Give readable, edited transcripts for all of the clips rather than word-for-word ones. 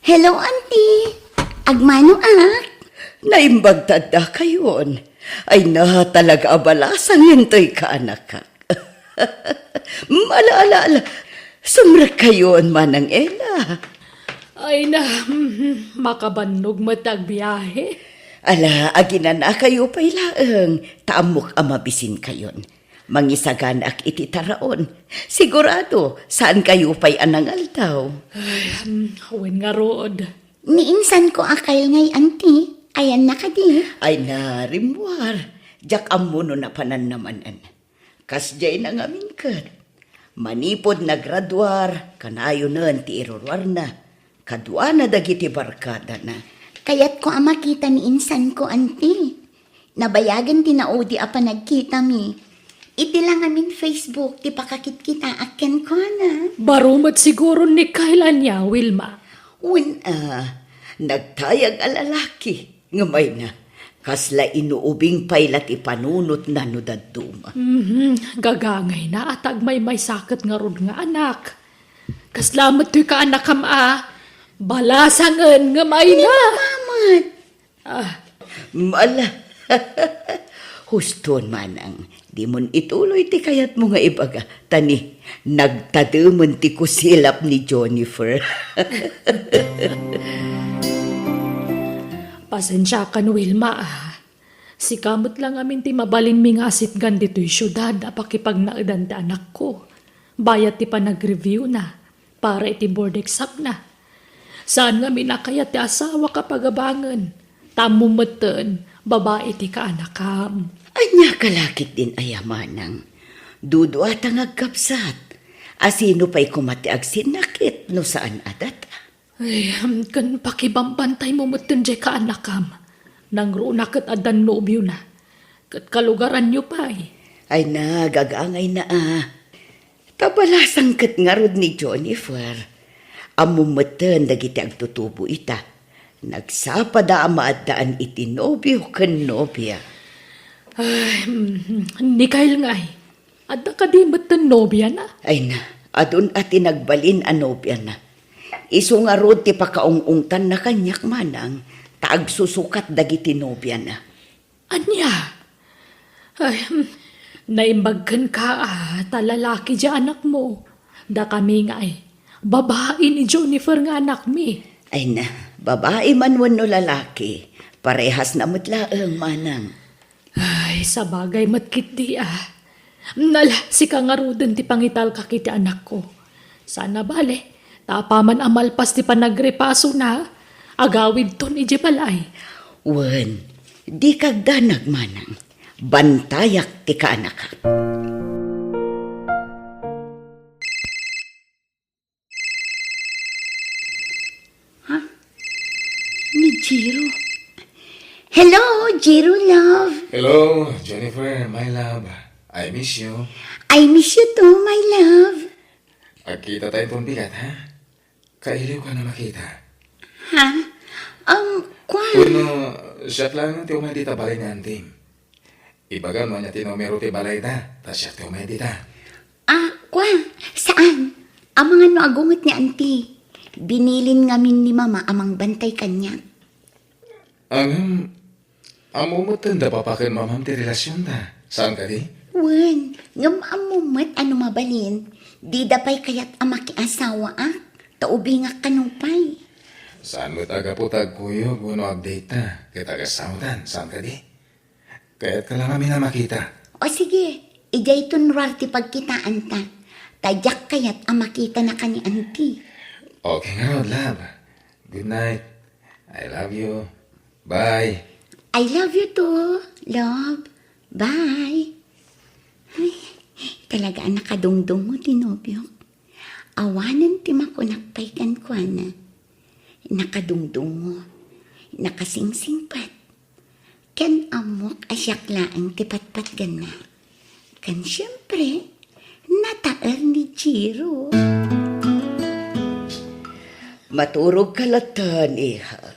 Hello, auntie. Agmano ak? Naimbag tada kayon. Ay na talaga abalasan yuntoy ka anak ka. Malaala, sumra kayon manang Ella. Ay na, makabannog matag biyahe. Ala, aginan na kayo pa'y laeng. Taamok amabisin kayon. Mangisagan ak iti taraon. Sigurado, saan kayo pa'y anangal daw? Ay, wen nga rood. Niinsan ko akay ngay, auntie. Ayan na ka di. Ay na, rimwar. Jak amuno na panan namanan. Kasjay na ngamin kat. Manipod na graduar, kanayo na ti irurwar na. Kadwa na dagiti barkada na. Kaya't ko makita ni insan ko, auntie. Nabayagan tinaudi apa nagkita mi. Iti lang amin Facebook, ti pakakit kita aken ko na. Barumat siguro ni kailan niya, Wilma. Nagtayag alalaki. Ngamay na, kasla inuubing pailat ipanunot na nudaduma. Gagangay na atag may sakit nga rod nga anak. Kaslamat to'y ka anak kam balasangan nga may na. Mamat. Mala, huston manang, di mon ituloy ti kayat mo nga ibaga. Tani, nagtadumon ti kusilap ni Jennifer. Pasensya ka no, Wilma. Si kamot lang amin ti mabalin mi nga asitgan dito'y syudad apakipag naadan ti anak ko. Bayat ti pa nag-review na para iti board exam na. Saan nga minakayat ti asawa kapagabangan. Tamumatan, babae ti kaanakam. Anya kalakit din ayamanang. Dudu at ang agkapsat. Asino pa'y kumatiag sinakit no saan adat. Ay, kan pakibambantay mo matan jay kaanakam. Nang runakit adan nobyo na. Kat kalugaran nyo pa eh. Ay na, gagangay na Tabalasang kat nga rod ni Jennifer. Amumatan dagiti agtutubo ita. Nagsapada amaadaan iti nobyo kan nobya. Ay, ni Kyle nga eh. Adda ka di matan nobya na. Ay na, adun at tinagbalin a nobya na. Iso nga rod ti pakaungungtan na kanyak manang. Taag susukat dagiti nobya na. Anya? Ay, naimbagkan ka talalaki di anak mo. Da kami nga eh. Babae ni Jennifer nga anak mi. Ay na, babae man wano lalaki. Parehas na mutlaang manang. Ay, sa bagay matkit di Nala, si kangarudan ti pangital kakiti anak ko. Sana bale, tapaman amalpas ti panagrepaso na. Agawid ton iji balay. Wen, di kagdanag manang. Bantayak ti kaanak. Ni Jiro. Hello, Jiro love. Hello, Jennifer, my love. I miss you. I miss you too, my love. Agkita tayo pong bigat, ha? Kailiw ka na makita. Ha? Kwan. Uno, siya lang ti umay dita balay nga anting. Ibagan mo niya tinomero ti balay da, ta siya ti umay dita. Kwan. Saan? Ang mga no agungot ni auntie. Binilin ngamin ni mama amang bantay kanya. Ang amumutan da papakin mamam ti relasyon da. Saan ka di? Wen, ngam amumat ano mabalin. Di dapay kayat amaki asawa Taubi nga kanupay. Saan mo taga-putag kuyo, guno update ta. Kaya taga-saudan, saan ka di? Kaya't ka lang kami na makita. O sige, ijay tunwar ti pagkitaan ta. Tadyak kayat amakita na ka ni auntie. Okay nga, love. Good night. I love you. Bye. I love you too, love. Bye. Ay, talaga nakadungdung mo, tinobyo. Awanan ti makunakpay kan na. Nakadungdung mo. Nakasingsingpat. Kan amok asyaklaan ti patpat gana. Kan siyempre, nataer ni Jiro. Maturog kalatan, iha.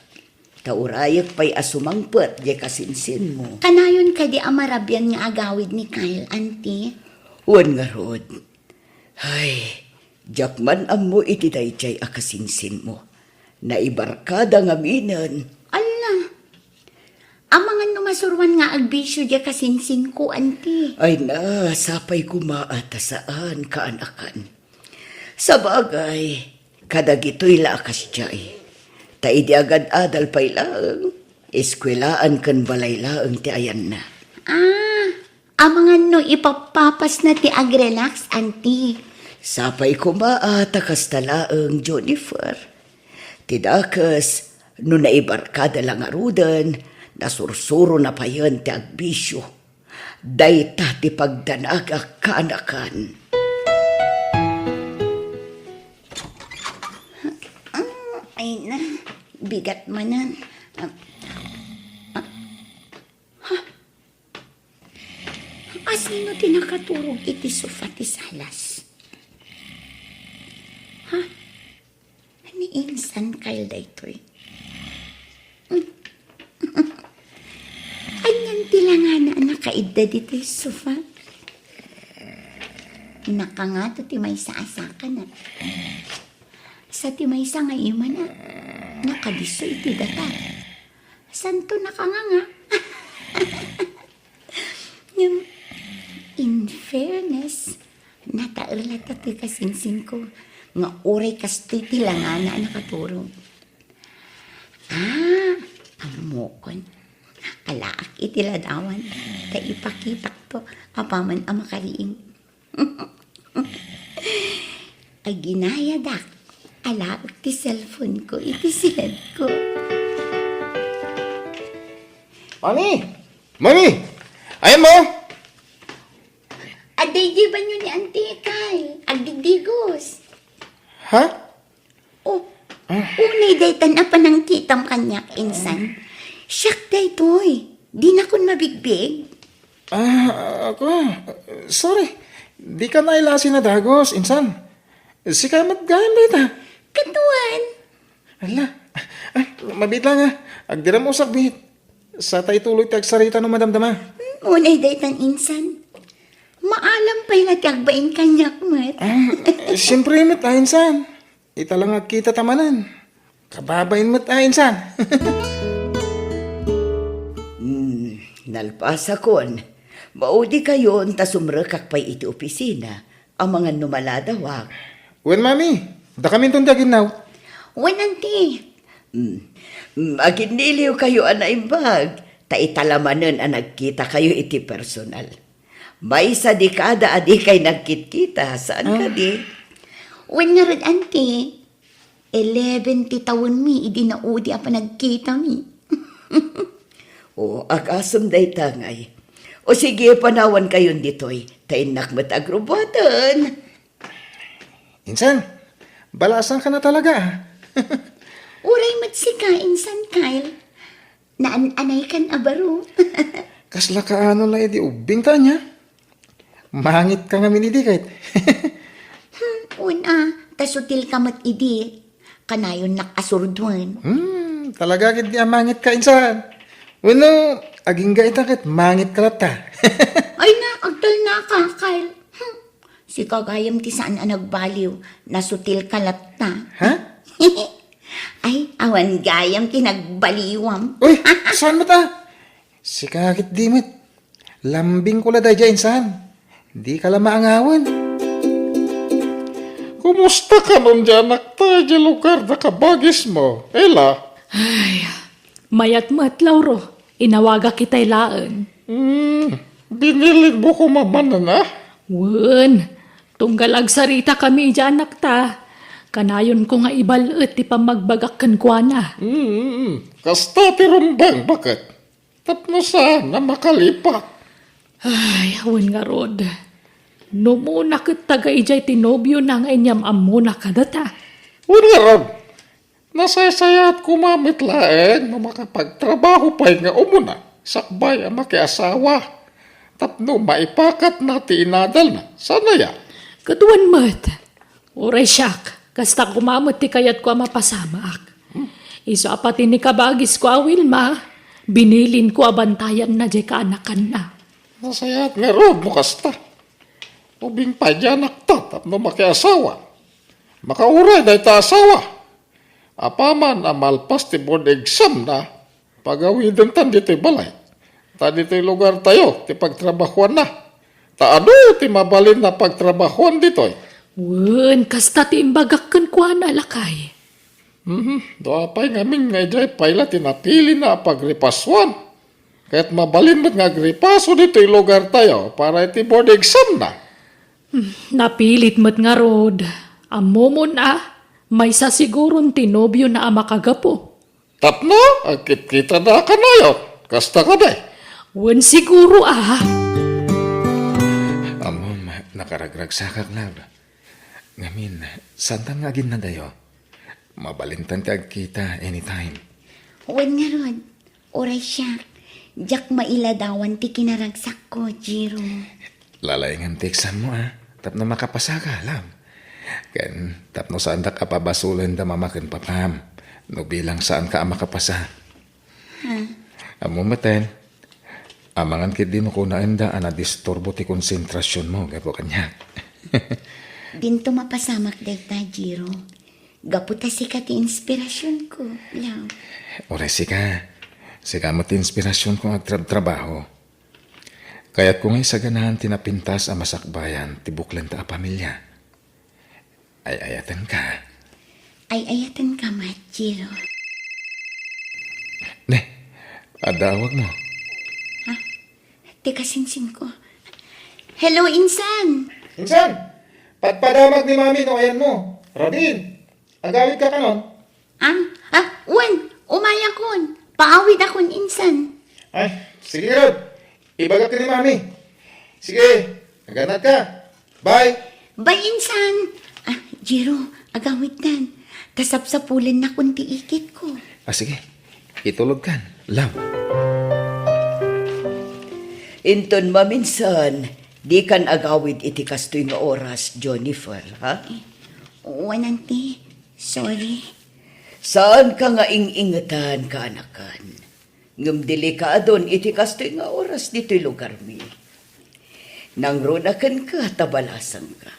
Taurayak pa'y asumangpet, di kasinsin mo. Kanayon ka di amarabyan nga agawid ni Kyle, auntie. Wan nga rod. Ay, jakman amo iti dayjay akasinsin mo. Naibarkada nga minan. Ala, ang mga numasurwan nga agbisyo diya kasinsin ko, auntie. Ay na, sapay kumaata saan kaanakan. Sa bagay, kadagito'y lakas diyay. Taidi agad adal pa'y laang. Eskwelaan kan balay laang ti ayan na. Ang mga no ipapapas na ti agrelax, auntie. Sapay kumaata kas talaang Jennifer. Tidakas, no naibarkada lang arudan, nasursuro na pa yun ti agbisyo. Dayta ti pagdanaga kaanakan. Ay na, bigat manan. Asino tinakaturog iti sofa ti salas? Ha? Ni insan kayo daytoy? Anyan tilangana nakaidda dito yung sofa? Nakangato ti may saasaka na. Sa ti may sa nga ima na. Nakadiso iti data. Santo nakanganga. Yung, in fairness, nataerla ti kasinsin ko nga uray kastoy tilangana nakaturog. Amokon. Alaak itiladawan. Ta ipakitak to apaman ang makaliing. Ay ginayadak. Alaak ti cellphone ko, iti silad ko. Mami! Mami! Ayan mo! Aday di ba nyo ni Auntie Kyle? Agdigdigos. Ha? Oh, unay daytan na pa ng kitam kanyak, insan. Siyak daytoy. Di na kun mabigbig. Ako. Sorry. Di ka nailasin na dagos, insan. Si kamat gayam dita. Katuan. Ala. Mabit lang ha. Agdiram usak bit. Sa tay tuloy tagsarita no madamdama. Unay daytan, insan. Maalam pa'y nagkagbain kanyak, mat. Siyempre mat insan. Ita lang agkita tamanan. Kababain mat insan. Nalpasa kon. Maudi kayo ta sumrekak pa'y iti opisina. Ang mga numaladawak. Wen mami. Da kami itong daginaw. Wan, Auntie. Aginiliw kayo anaimbag. Ta italamanan ang nagkita kayo iti personal. May sa dekada adi kay nagkit-kita. Saan ka di? Wan nga rin, Auntie. 11 ti taon mi, idi na udi apa nagkita mi. O, akasam day tangay. O sige, panawan kayon ditoy. Tainak matagrubatan. Insan. Balasan ka na talaga. Uray matsika, insan Kyle. Naan-anay kan abaro. Kasla ka ano lang di ubing ta niya. Mangit ka nga minidi kahit. Una, tasutil ka mat idi. Kanayon nakasurduan. Talaga kit di mangit ka insan. Uno, aging gait akit, mangit ka lata. Ay na, agtal na ka, Kyle. Si kagayam ti saan ang nagbaliw. Nasutil ka latta. Ha? Ay, awan gayam ti nagbaliwam. Uy, saan mo ta? Si kakit di mit. Lambing ko la dyan insan. Di ka lang maangawan. Kumusta ka nun dyan, nakta, dyan lugar na kabagis mo? Ela? Ay, mayat mat, Lauro. Inawaga kita'y laan. Binilig mo ko mamanan na? Wen, tunggal agsarita kami dyan, nakta. Kanayon ko nga ibalut, ti pamagbagakan kwa na. Kasta tirumbang, bakit? Tapno sana makalipat. Ay, wen nga rod. Numuna kat taga ijay tinobyo na nga inyam amuna kadata. Wala rab. Nasasaya at kumamit laeng na makapagtrabaho pa nga umuna. Sakbay ang makiasawa. Tapno maipakat na tinadal na. Sana ya? Kaduan mat. Uray siyak. Kasta kumamot ti kayat ko mapasamak. Iso apati ni kabagis ko awil ma. Binilin ko abantayan na jay kaanakan na. Nasaya at nga rod mo kasta. Ubing pa dyan nakta tapno makiasawa. Makauray dahi ta asawa. Apaman amalpas ti board exam na. Pagawidan tan dito'y balay. Ta dito'y lugar tayo, ti pagtrabahuan na. Ta ano ti mabalin na pagtrabahuan dito'y. Wen, kasta ti imbagak kan kuan alakay. Doa pa'y ngamin nga ijay pa'yla tinapili na pagripaswan. Kaya't mabalin mo't nga agripaso dito'y lugar tayo para iti board exam na. Napilit mo't nga rod. Amomon may sasiguron tinobyo na amakagapo. Tapno, agkit-kita na ka na yun. Kasta ka na. Wen siguro Amom, nakaragragsakak na. Ngamin, santan nga gin na dayo. Mabalintan ti agkita anytime. Wen nga rod, oray siya. Jak mailadawan ti kinaragsak ko, Jiro. Lalayangan ti exam mo Tapno makapasa ka, alam. Ken, tapno saan da kapabasulan da mamakin papam. No bilang saan ka makapasa. Amo maten, amangan kit din ko na enda disturbo ti konsentrasyon mo, gapo kanya. Dinto mapasamak dayta, Jiro. Gaputa sikat ti inspirasyon ko, law. Ore sika mo ti inspirasyon kong agtrabaho. Kaya't kung ay sa ganahan tinapintas ang masakbayan, tibuklan ta a pamilya. Ay ayatan ka. Ay ayatan ka, mat, Jiro. Ne, adawag mo. Teka, sinsin ko. Hello, Insan! Insan, patpadamag ni Mami no ayan mo. Radin, agawid ka kanon. Wan, umaya kon. Paawid akon, Insan. Ay, sige Rod. Ibagak ka ni Mami. Sige, naganat ka. Bye. Bye, Insan! Jiro, agawid tan. Kasapsapulan na kunti ikit ko. Sige, itulog kan. Love. Inton maminsan, di kan agawid iti kastoy nga oras, Jennifer, ha? Wananti, sorry. Saan ka nga ingingatan ka, anakan? Ngam delikadon iti kastoy nga oras dito'y lugar mi. Nang runakan ka, tabalasan ka.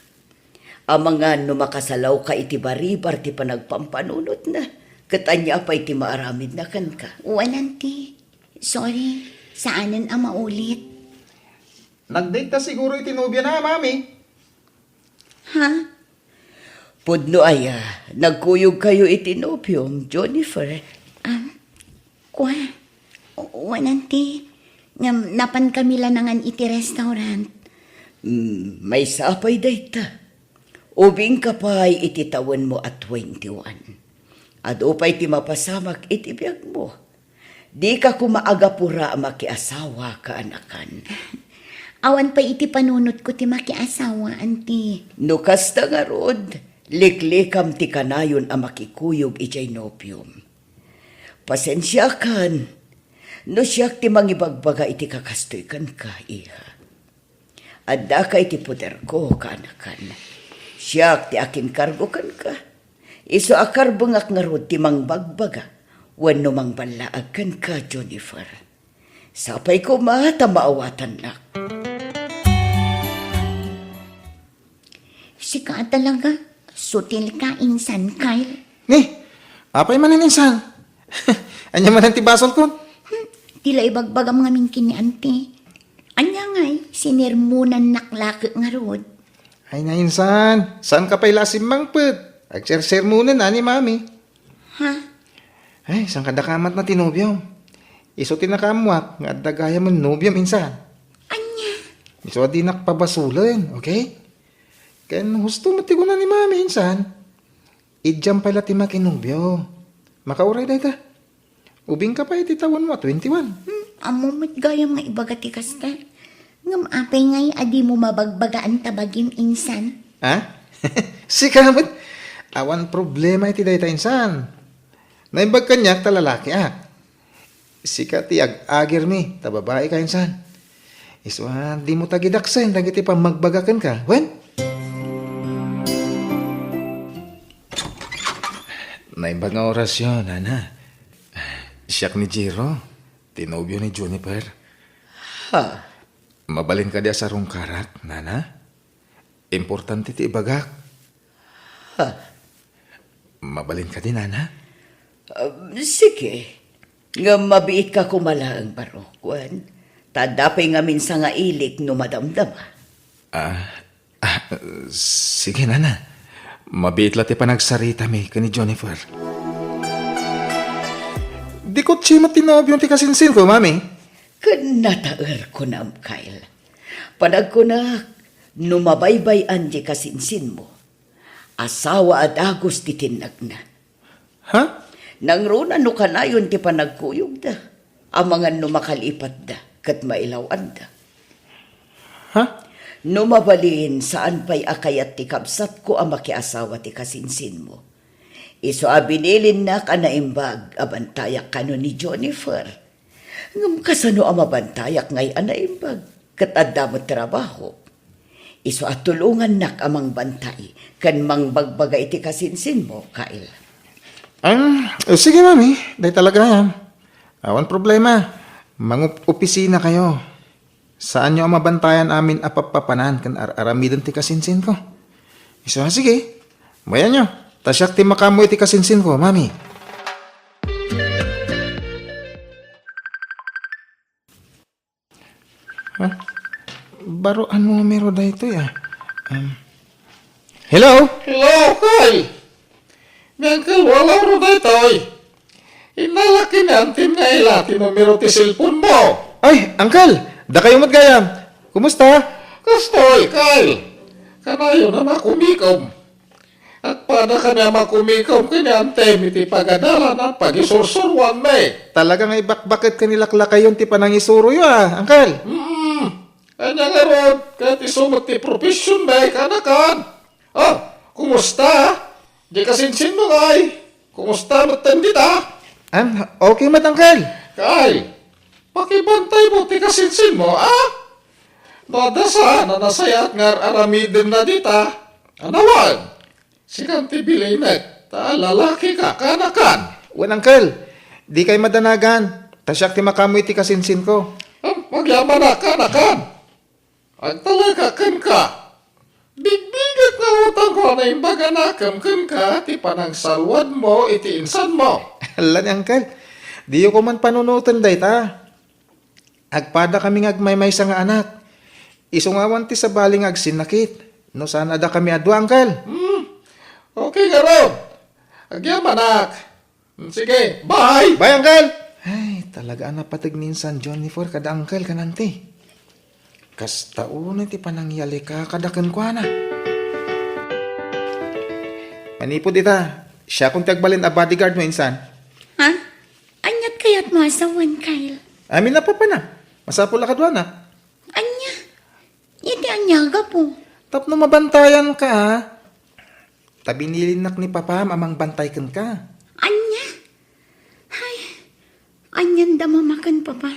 Amangan no makasalaw ka iti baribar ti panagpampanunot na. Katanya pa iti maaramid na kan ka. Wananti, sorry. Saanan ang maulit? Nag-date ta siguro itinubya na, Mami. Ha? Pudno aya, nagkuyog kayo iti nobyom, Jennifer. Kwa? Wananti. Napan kami lanangan iti restaurant. May sapay dayta. Ubing ka pa'y iti taon mo at 21. At upay ti mapasamak iti biyag mo. Di ka kumaagapura makiasawa ka, anakan. Awan pa iti panunot ko ti makiasawa, anti. No kasta nga rod, liklikam ti kanayon a makikuyog ijay nobyom. Pasensya kan, no siyak ti mangibagbaga iti kakastoy kan ka, iha. Adda ka iti puder ko, kanakan. Siyak ti akin kargo kan ka. Iso akar bengak nga rod ti mangbagbaga, wano mangbalaag kan ka, Jennifer. Sapay ko mata maawatan nak. Sika talaga. Sutil ka, Insan, Kyle. Ni, apay man Insan. Anya man ang tibasol ko. Tila ibagbagam nga min kini, anti. Anya nga'y, sinirmunan naklaki nga rod. Ay na Insan, saan ka pa'y lasim mangpet? Agser-ser muna na ni Mami. Ha? Ay, saan ka dakamat na tinubyom? Iso tinakamwak, nga dagaya mo nubyom Insan. Anya? Iso di nakpabasulan, okay? Kaya husto matigo na ni Mami Insan. Idjam pala ti makinubyo. Makauray day ta. Ubing ka pa iti tawan mo, 21. Amumot gaya nga ibagati kasta. Ngam apay nga'y adi mo mabagbagaan tabagim, Insan. Ha? Sikamot. Awan problema iti day ta Insan. Naimbag kanyak talalaki Sika ti agir mi, tababae ka Insan. Iswa, di mo tagidaksen, dagiti pa magbagakan ka. Wen? Naimbag nga orasyon, Nana. Siyak ni Jiro, tinobyo ni Juniper. Ha? Mabalin ka dia sa rungkarak, Nana. Importante ti ibagak. Ha? Mabalin ka din, Nana. Sige. Nga mabiit ka kumalaang barokwan. Tadapay nga minsan nga ilik no madamdam. Sige, nana. Mabiit lati pa nagsarita mi ka ni Jennifer. Di ko tsima tinobyo ti kasinsin ko, mami. Kanataer ko na, Kyle. Panag ko na numabaybay-an di kasinsin mo. Asawa at agos ti tinag na. Ha? Nang runa no kanayon ti panagkuyog da. Amangan no makalipat da, kat mailawan da. Ha? No mabalin saan pa'y akayat ti kabsat ko ang makiasawa ti kasinsin mo. Iso abinilin na ka na imbag abantayak kano ni Jennifer. Ngam kasano ang mabantayak ngay anaimbag kat adda mo trabaho. Iso at tulungan nak amang bantay kan mangbagbagay ti kasinsin mo, Kyle. Sige, mami. Dahil talaga yan. Awan problema. Mangup-opisina kayo. Saan nyo ang mabantayan amin apapapanan kan aramidon ti kasinsin ko? Iso, sige. Bayan nyo. Tasyak ti makamoy ti kasinsin ko, mami. Ha? Baruan mo mero da ito ya. Hello? Hello, Kyle. Miyangkal, wala ro na ito'y. Inalaki na ang tingaila, tinumero ti cellphone mo. Ay, Uncle! Da kayo matgayam. Kumusta? Kastoy, Kyle. Kanayo na makumikom. At pada ka na makumikom kanyante, miti pagadala ng pag-isursurwan me. Talaga nga ibakbakit kanilaklakayon ti panangisuro yo Uncle. Kanya nga ron, kahit isumot ti profesyon me, kanakan. Kumusta? Di kasinsin mo ngay. Kumusta mo tandita? Okay mat, Uncle. Kyle, pakibantay mo ti kasinsin mo, Nadasa na nasayat ngar aramidin na dita. Anawan, sikan ti bilaynet, ta lalaki ka kanakan. Wan, Uncle. Di kay madanagan. Tasyak ti makamoy ti kasinsin ko. Magyaman na kanakan. At talaga kan ka. Bigbigat na utang ko na imbaga na kan ka, ti panang salwad mo, iti insan mo. Hala ni Uncle. Di ko man panunutan day ta. Agpada kami ngagmaymay sa nga anak. Isungawan ti sa baling agsinakit. No sana da kami adwa, Uncle. Okay nga ron. Agyaman nak. Sige, bye! Bye, Uncle! Ay, talaga na patig minsan, Jennifer, kada Uncle ka nanti. Kastaon ti panangyali ka kadakan kwa na. Manipod ita, siya kung tagbalin a bodyguard mo insan. Ha? Anyat kayat mo asawan, Kyle? Amin na pa na. Masapula ka doon na. Anya? Iti anyaga po. Tapno mabantayan ka ha. Tabi nilinak ni Papa amang bantay kan ka. Anya? Ay, anyan da mamakan pa ba?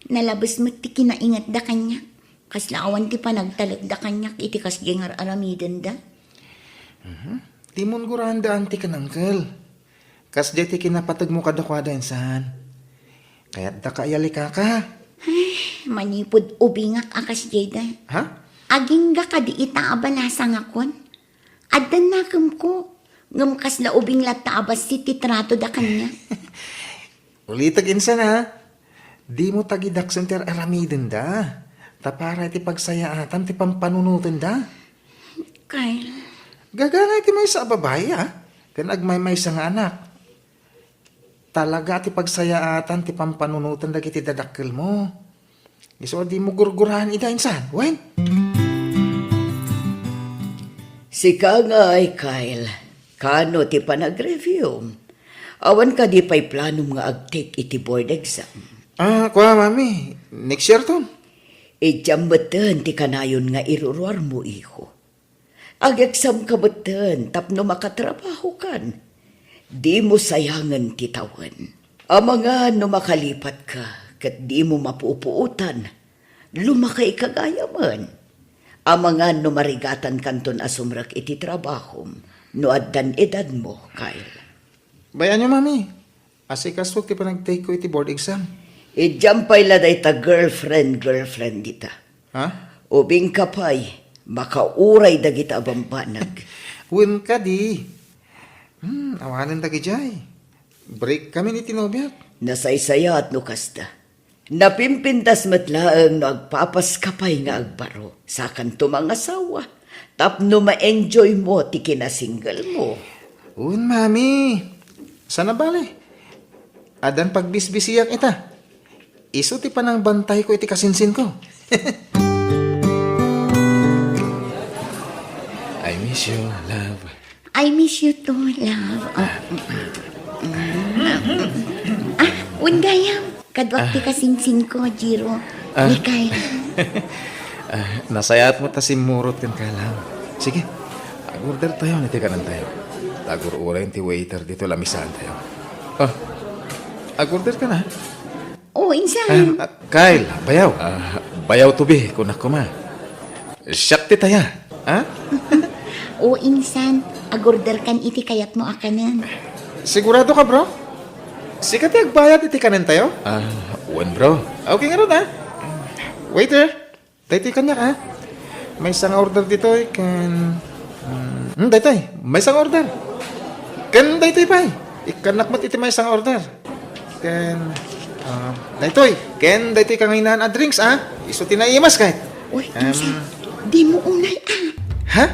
Nalabas mo ti kinaingat da kanya. Kaslaawan ti panagtalag da kanya. Iti kas gengar aramidan da. Timon guranda anti kan Uncle. Kas di ti kinapatag mo kadakwada insan. Kaya't da kaayali ka ka. Manipod ubingak akas jayda. Ha? Aging ga kadi itaabalasan akon. Adan nakam ko. Ngam kasla ubing lataabas si titrato da kanya. Ulitag insan ha. Di mo tagidak senter aramidin da. Tapara ti pagsayaatan ti pampanunutin da. Kyle, Gagana ti may sa babae ha. Kan agmay-may sa nga anak. Talaga ti pagsayaatan ti pampanunutin da kiti dadakkel mo. Iso di mo gurgurahan ida insan. Wen? Sika nga ay, Kyle. Kano ti panag-review? Awan ka di pa'y planom nga agtik iti board exam. Kuha mami. Next year to. Ijambatan ti kanayon nga iruruar mo, iho. Ag-exam ka batan, tapno makatrabaho kan. Di mo sayangan ti tawan. Amanga no makalipat ka, kat di mo mapupuutan. Lumakay kagayaman. Amanga no marigatan kanton asumrak iti trabaho, no addan edad mo, Kyle. Bayan nyo mami. Asikasok ti panag-take ko iti board exam. Ijampay laday ta girlfriend dita. Ha? Ubing kapay, makauray dagita abambanag. Win ka di. Awanan tagi jay. break kami ni Tinobyak. Nasaysaya at no kasta. Napimpintas matlaang no agpapaskapay nga agbaro sa kanto mga asawa. Tapno ma-enjoy mo ti kinasingle mo. Un, mami. Sana bale. Adan pagbisbisiyak ita. Iso ti pa ng bantay ko iti kasinsin ko. I miss you, love. I miss you too, love. Undayam. Kadwak ti kasinsin ko, Jiro. Mikay. Nasayat mo ta si Murot kan kalam. Sige, agorder tayo, niti kanan tayo. Tagur urayin ti waiter dito lamisan tayo. Oh, agorder ka na. Oo, insan. Kyle, bayaw. Bayaw tubi, kunak ko ma. Siyak ti taya. Ha? Oo, insan. Agorder kan iti kayat mo akanan. Sigurado ka, bro? Sikat yung bayad iti kanin tayo? Wan bro. Okay nga ron, ha? Waiter, daytoy kanya, ha? May isang order dito, kan... daytoy, may isang order. Kan daytoy pa, ikanak mat iti may isang order. Kan... daytoy, ken daytoy kanginan a drinks, ha? Iso tinaimas kahit. Uy, insan. Di mo unay, Ha?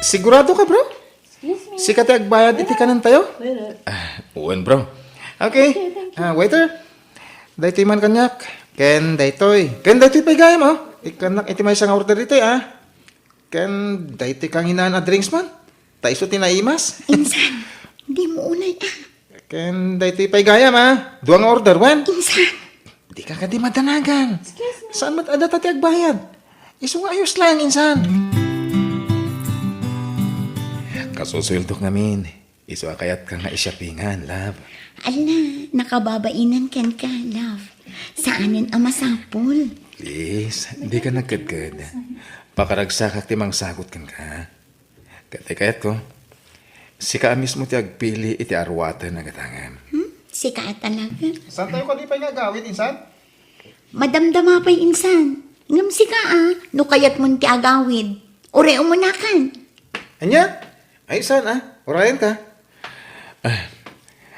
Sigurado ka, bro? Sikat yung bayad iti kanan tayo? Wan bro. Okay. Waiter. Daytoy man kanyak. Ken daytoy. Ken daytoy pa'y gaya mo. Ikanak iti may isang order dito, ha? Ken daytoy kang hinaan a drinks man. Taiso tinaimas. Insan. Di mo unay, Ken daytoy pa'y gaya, ma. Duang order, wan. Insan. Di ka di madanagan. Saan mat ada tati agbayad? Iso nga ayos lang, insan. Kasusweldo ngamin. Iso akayat ka nga isyapingan, love. Ala, nakababainan ken ka, love. Saanin ang masapol? Please, hindi ka nagkadkad. Pakaragsakak timang sagot kan ka. Kayat ko, si ka mismo ti agpili iti arwatan na gatangan. Sika talaga. Saan tayo ka di pa'y nagawit, insan? Madamdama pa'y insan. Ngam sika no kayat mo ti agawid. Ore umunakan. Anya? Ay, insan, Orayan ka.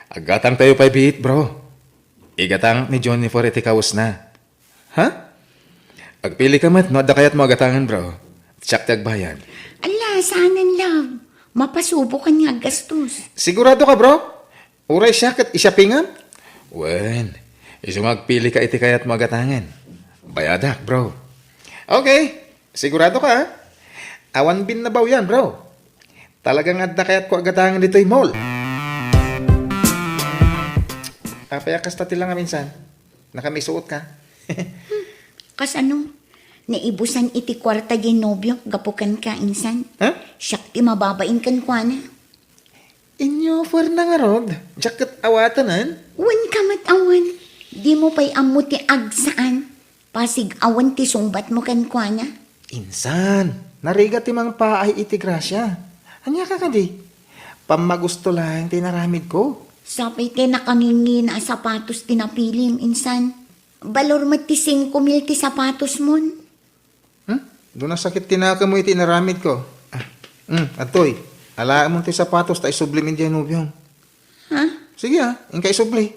Agatang tayo pa'y bihit, bro. Igatang ni Johnny for iti kawas na. Ha? Agpili ka mat, no adda kayat mo agatangan, bro. Tsak ti agbayan. Ala, saanan, love. Mapasubo ka nga gastos. Sigurado ka, bro? Uray siya kat isyapingan? Wen, iso magpili ka iti kayat mo agatangan. Bayadak, bro. Okay. Sigurado ka, ha? Awan bin na baw yan, bro. Talagang adda kayat ko agatangan dito'y mall. Payakas tati lang nga minsan. Nakamisuot ka. Kas ano, naibusan iti kwarta di nobyo, gapukan ka insan. Ha? Siyak ti mababain kan kwa na. Inyo for na nga rod. Jacket awatanan. Wan ka matawan. Di mo pa'y amo ti agsaan. Pasig awan ti sumbat mo kan kwa na. Insan. Nariga ti mang paay iti grasya. Anya ka di? Pamagusto lang tinaramid ko. Sapay ti nakangingi na sapatos tinapilim insan. Balor mat ti 5,000 ti sapatos mon. Doon na sakit tinaka mo iti naramid ko. Atoy. Alaan mo ti sapatos ta isublimin diyan ubyong. Ha? Sige ingkay isubli.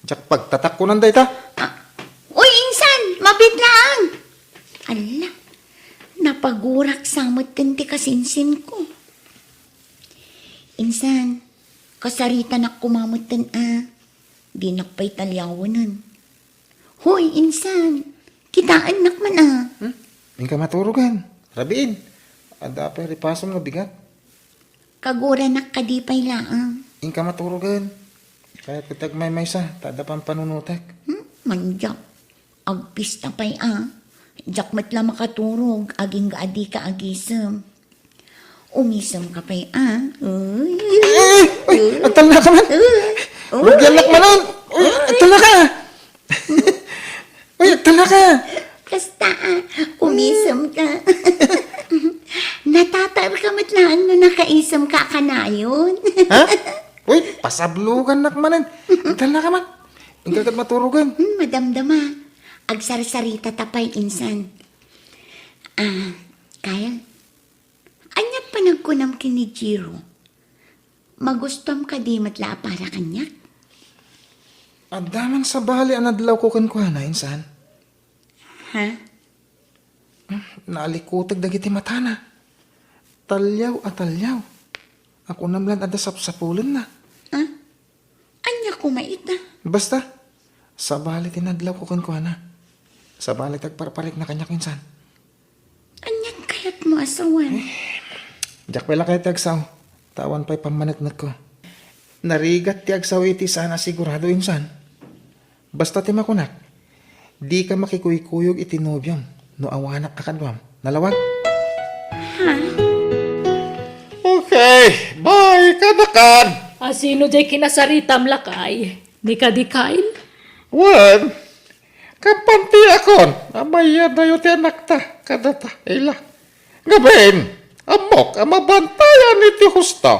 Diyak pagtatak ko nanday ta. Uy, insan! Mabit lang! Ala, napagurak samot kan ti kasinsin ko. Insan, kasarita na kumamutan di nakpay talyawanan. Hoy, insan, kitaan nakman Ingka maturugan. Rabiin. Ada pa ripasom nga bigat. Kagura nakadipay laang. Ingka maturugan. Kaya kitag may maysa. Tada pang panunutak. Manjak, agpista pa'y Jak matla makaturog, aging gaadi ka agisam. Umisam ka pa'y Uy! Agtal na ka man! Rugyalak manon! Uy! Agtal na ka! Uy! Agtal na ka! Kasta umisam ka. Natatar ka matlaan no nakaisam ka kanayon. Ha? Uy! Pasablugan na ka manan! Agtal na ka man! Ingka kat maturugan. Madamdama, agsarsarita tapay insan. Kyle, anyat pa nagkunam kini Jiro. Magustom ka di matla para kanya? Adaman sa bali ang nadlaw ko na, insan. Ha? Naalikutag dagiti matana. Talyaw at talyaw. Ako namlan ada sapsapulan na. Anya kumaita? Basta, sa bali tinadlaw ko na. Sa bali tagparparik na kanya insan. Anyat kayat mo asawan? Diyak pala kay tagsaw. Tawan pa'y pamanatnat ko. Narigat ti agsaw iti sana sigurado insan. Basta ti makunak. Di ka makikuykuyog iti nobyom. No awanak kakadwam. Nalawag? Okay, bye kanakan. Sino jay kinasaritam lakay? Ni ka di Kyle? Wan, kampanti akon. Amaya na yun ti anak ta. Kadata, ila. Gabin, amok, amabantayan iti husto.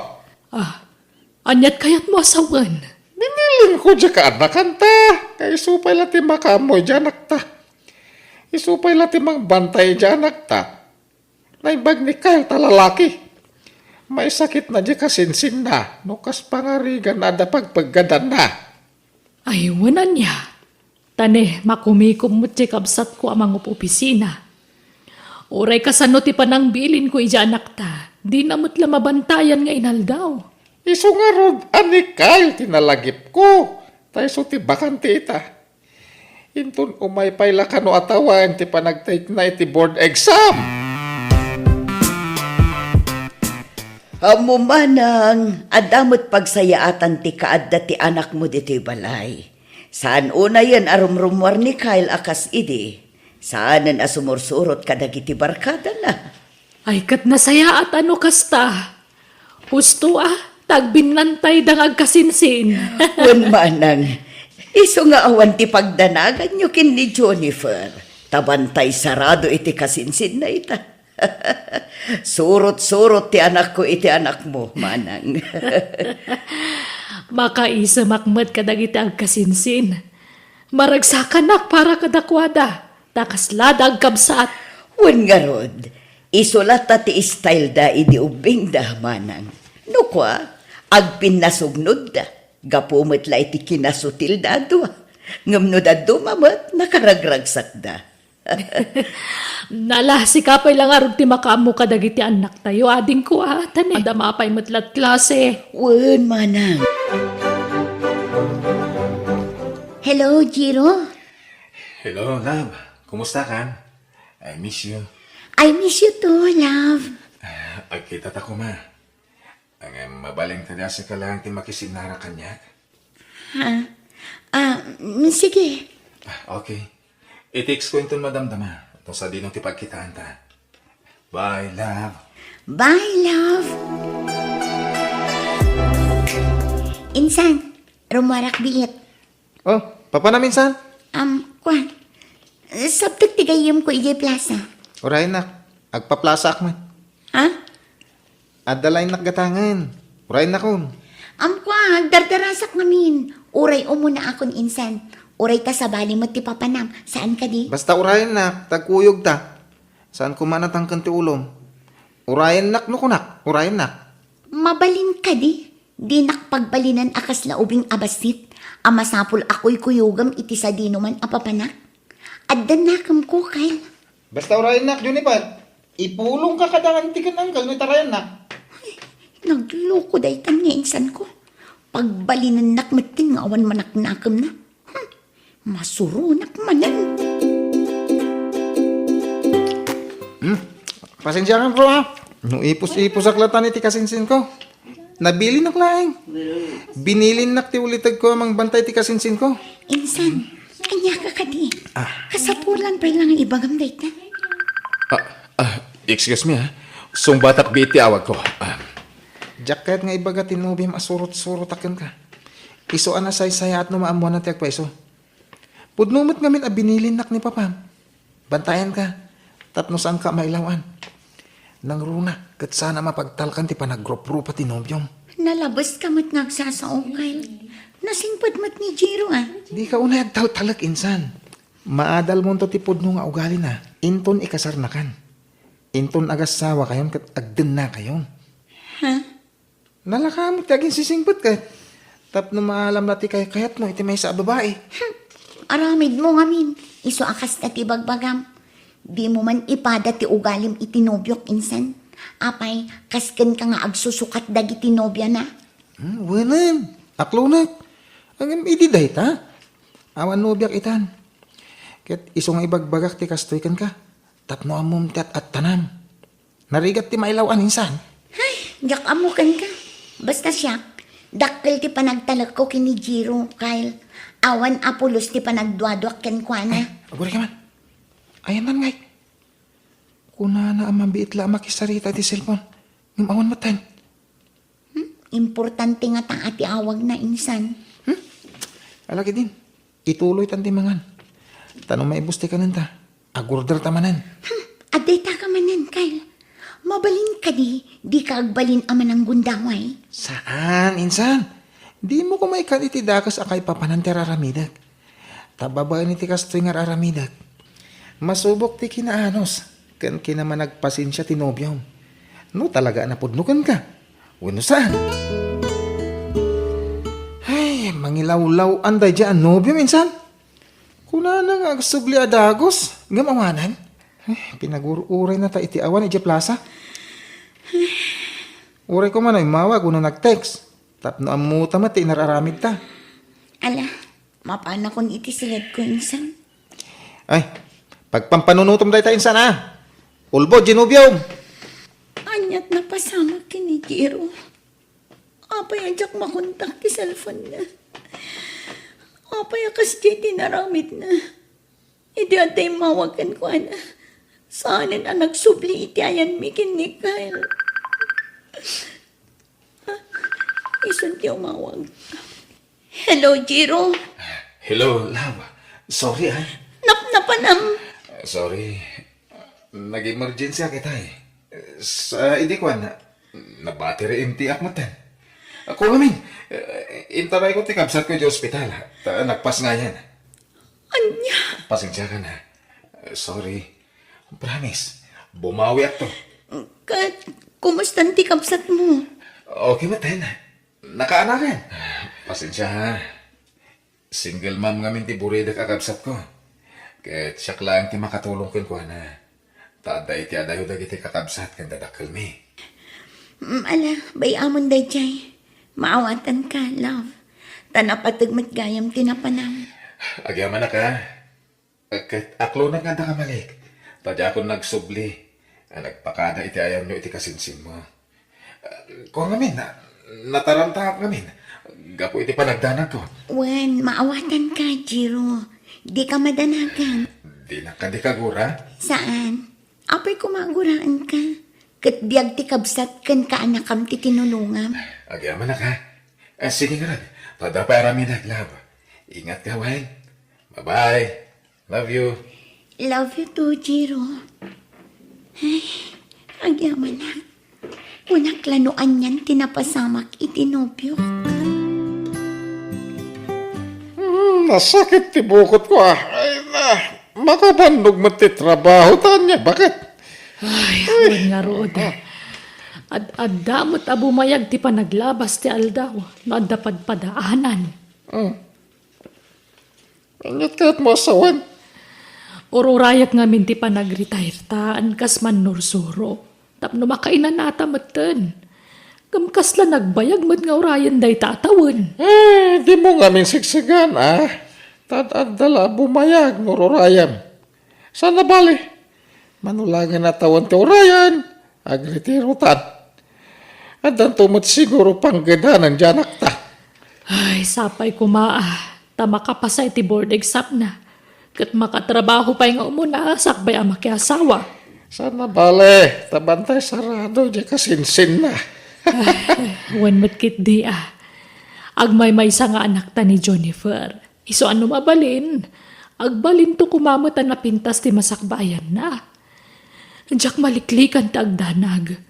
Anyat kayat mo asawan? Biniling ko dyan ka anakan ta. Kaya isupay lati makamoy dyan anak ta. Isupay lati bantay dyan anak ta. Naibag ni Kyle talalaki. May sakit na dyan kasinsin na. Nukas pangarigan na da pagpaggadan na. Ay, wanan niya. Tane, makumikom mo ti kabsat ko amang opisina. Oray kasano ti panang bilin ko ija anak ta. Di namot la mabantayan nga inaldaw. Iso nga rod, ani Kyle, tinalagip ko. Tayo so ti bakante ita. Intun umay payla kano atawan ti panagtake na iti board exam. Amo manang, adamot pagsayaatan ti kaadda ti anak mo dito'y balay. Saan una yan arumrumwar ni Kyle akas idi? Saanan asumursurot kadagiti barkada na? Ay, kat nasaya at ano kasta. Husto tagbinlantay dang agkasinsin. Wan manang, iso nga awan ti pagdanagan nyo kin ni Jennifer. Tabantay sarado iti kasinsin na ita. Surot-surot ti anak ko iti anak mo, manang. Makaisa makmat kadagiti agkasinsin. Maragsakan para kadakwada. Takaslada agkabsat. Wan nga rod, isulat ti style da idi ubing da, manang. No kwa, agpinasugnod da. Gapumot la iti kinasutil da adwa. Ngamno da dumamat, nakaragragsak da. Nala, si kapay lang arog ti makamu kadagiti anak tayo. Ading ko tane. Adamapay matlat klase. Wan, manang. Hello, Jiro? Hello, love. Kumusta ka? I miss you. I miss you too, love. Pagkita ta ko, ma. Ang mabaling tada sa kalang ti makisinara kanya. Sige. Okay. I-text ko yung madamdama. Itong sa dinong ti pagkitaan ta. Bye, love. Bye, love. Insan, rumarak biit. Oh, papa na minsan. Kwan. Sabtag tigayim ko ijay plaza. Urayin nak. Agpaplasak man. Ha? Adalay nakgatangan. Urayin na kun. Kwan, dardarasak namin. Uray umuna akon insan. Uray ta sa bali mo ti papanam. Saan ka di? Basta urayin nak. Tagkuyog ta. Saan kumanatang kanti ulom. Urayin nak no kunak. Urayin nak. Mabalin ka di. Di nakpagbalinan akas laubing abasit. Amasapol ako'y kuyugam iti sa dinuman apapanak. Addan nakam ko, Kyle. Basta urayin nak, Juniper. Ipulong ka kadangan ti kananggal no itarayan nak. Nagloko day tan nga insan ko. Pagbalinan nakmatin nga awan manaknakam na. Masurunak manan. Pasensya ka bro ha. Nung ipos-ipos aklatan iti kasinsin ko. Nabili nak laeng. Binilin nak ti ulitag ko amang bantay ti kasinsin ko. Insan, kanya ka kadi. Kasapulan pa lang ang ibagam day tan. Excuse me, ha? Sungbatak biti awag ko. Jacket nga ibaga tinubim asurot-surot akin ka. Iso ana say-saya at numaamuan na ti agpaiso. Pudnumot ngamin a binilin nak ni papam. Bantayan ka. Tatno saan ka mailawan. Nang runa, kat sana mapagtalkan ti panaggrup-rupa ti nobyom. Nalabas ka mat nagsasaong, Kyle. Nasingpad mat ni Jiro Di ka unay agtaw talag insan. Maadal mo to tipod no nga ugali na. Inton ikasar na kan. Inton agasawa kayon kat agden na kayon. Ha? Nalakamot kaging sisingpot ka. Tap no maalam nati kay kayat mo iti may sa babae. Aramid mo ngamin. Iso akas na ti bagbagam. Di mo man ipada ti ugalim itinobyok insan. Apay, kasken ka nga agsusukat dagiti nobya na. Wanan. Aklonak. Ang ididay ta. Awan nobyak itan. Ket iso nga ibagbagak ti kastoy kan ka. Tapno amom ti at tanam. Narigat ti mailawan insan. Ay, jak amukan ka. Basta siya, dakkel ti panagtalag ko kini Jiro, Kyle. Awan apulos ti panagduadwak ken kuana. Aguri ka man. Ayan man ngay. Kuna na ang mabiit la makisarita ti cellphone. Ngam awan matan. Importante nga ta ati awag na insan. Alagi din. Ituloy tan ti mangan. Tanong may busti ka nanta. Agurder tamanan. Aday ta ka manan, Kyle. Mabalin ka di ka agbalin aman ang gundaway. Saan, insan? Di mo ko may iti dakas akay papanan ti raramidag. Tababaan iti kastoy nga raramidag. Masubok ti kinaanos. Kan kinaman nagpasinsya ti nobyom. No talaga napudnukan ka. Wano saan? Ay, mangilaw-law anday dyan nobyom, insan. Kuna na nga agsubli adagos. Gamawanan. Ay, pinag-uray na ta iti awan iti plaza. Uray ko man ay mawag uno nag-text. Tapno amuta mati nararamid ta. Ala, mapana kon iti silid ko insan. Ay, pagpampanunutom tayo insan ha. Ulbo, ginubyom. Anyat na pasama kini Jiro. Apay ajak makontak ti cellphone na. Apay akas di tinaramid na. Idi atay mawagan ko na. Saanin ang nagsubli iti ayan mi kini Kyle. Isun ti umawag. Hello, Jiro. Hello, love. Sorry, ah. Napnapanam. Sorry. Nag-emergency kita eh. Sa idikwan, na-battery empty akmatan. Ako namin, intabay ko tikabsat ko di ospital. Nagpas nga yan. Anya. Pasensya ka na. Sorry. Promise. Bumawi ako. Kumustan ti kapsat mo? Okay matan. Nakaanakan. Pasensya ha. Single mom ngamin ti burida kakabsat ko. Kahit siya lang ti makatulong ko na. Taday ti adayo dagiti kakabsat kanda dakal mi. Ala, bayamon day jay. Maawatan ka, love. Tanapatagmat gayam tinapanam. Agyaman na ka. Kahit aklo na nga kamalik. Tadya ako nagsubli. Nagpakada iti ayam nyo iti kasinsin mo. Kung ngamin, nataranta ngamin. Gapo iti panagdanag ko. Wen, maawatan ka, Jiro. Di ka madanagan. Di na ka di kagura. Saan? Apay kumaguraan ka. Kat biyag ti kabsat kan ka anakam ti tinulungam. Agyaman na ka. Sige nga rin. Tadapay rami naglab. Ingat ka, Wayne. Bye-bye. Love you. Love you too, Jiro. Ay, agyaman na. Unak lanuan yan tinapasamak itinobyo. Nasakit ti bukot ko ah. Ay na, makabandog mo ti trabaho tanya. Bakit? Ay, awan nga rood. Ad-adamot abumayag ti panaglabas ti aldaw. Nadapad padaanan. Anyat ka't mo asawan. Ururayak nga minti pa nag-retire taan kas man nursuro. Tapno makainan nata matan. Kamkas la nagbayag mat nga urayan day tatawan. Di mo nga min sigsigan ah. Tad-adala bumayag ngururayam. Sana bali. Manulangan na tawan ti urayan. Agritirutan. At ang tumot siguro panggada ng janak ta. Ay, sapay kumaa. Tama ka pa sa iti board exam na. Kat makatrabaho pa nga umuna, sakbay ang makiasawa. Sana bale, tabantay sarado, di kasinsin na. Wan matkit di ah. Agmay may sa nga anak ta ni Jennifer. Iso ano mabalin? Agbalin to kumamatan na pintas ti masakbayan na. Diyak maliklikan ta agdanag.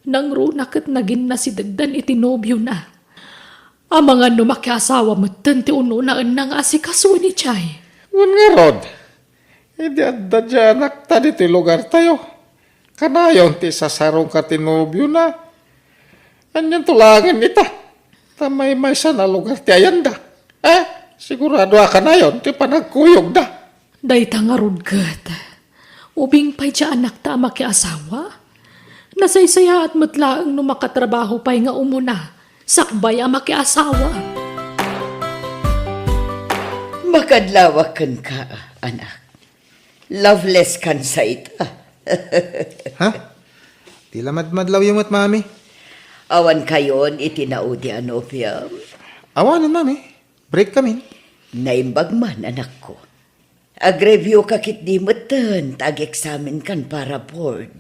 Nang runak at nagin na si dagdan itinobyo na. Ang mga makiasawa mo ti ununaan na nga si kaswa ni Chay. Wan nga rod, Hindi adda dyan anak tadi ti lugar tayo. Kanayon ti sasarong ka tinubyo na. Anyan tulangan ita. Tamay may sana lugar ti ayanda. Sigurado ka na yon ti panagkuyog da. Dayta nga rudgat. Ubing pa'y dya anak ta makiasawa. Nasaysaya at matlaang no makatrabaho pa'y nga umuna. Sakbay ang makiasawa. Makadlawakan ka, anak. Loveless kan sa ita. Ha? Tila madmadlaw yung mat, mami. Awan kayon itinaudi anopiam. Awanan, mami. Break kami. Naimbag man, anak ko. Agreview kakit di matan, tag-examen kan para board.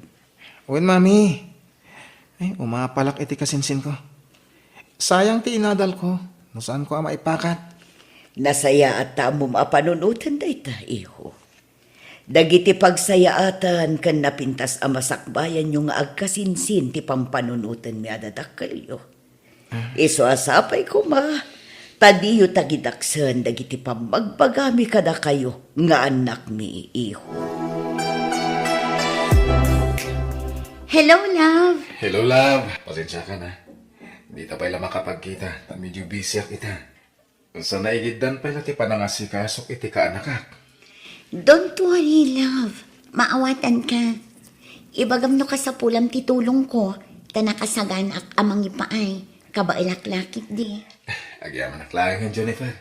Uwin, mami. Ay, umapalak iti kasinsin ko. Sayang ti inadal ko. No saan ko maipakat? Nasaya at tamo mapanunutan da ita, iho. Dagiti pagsayaatan kan napintas a masakbayan yung agkasinsin ti pampanunutan mi adadakkalyo. Iso asapay ko ma, tadiyo tagidaksan dagiti pamagbagami kada kayo nga anak mi, iho. Hello, love. Hello, love. Pasensya ka na. Di ta pala makapagkita. Medyo busy kita. Sa naigiddan pala ti panangasikasok iti kaanakak. Don't worry, love. Maawatan ka. Ibagam no ka sa pulam titulong ko, tanakasaganak amang ipaay, kabailaklakit di. Agyaman naklangan, Jennifer.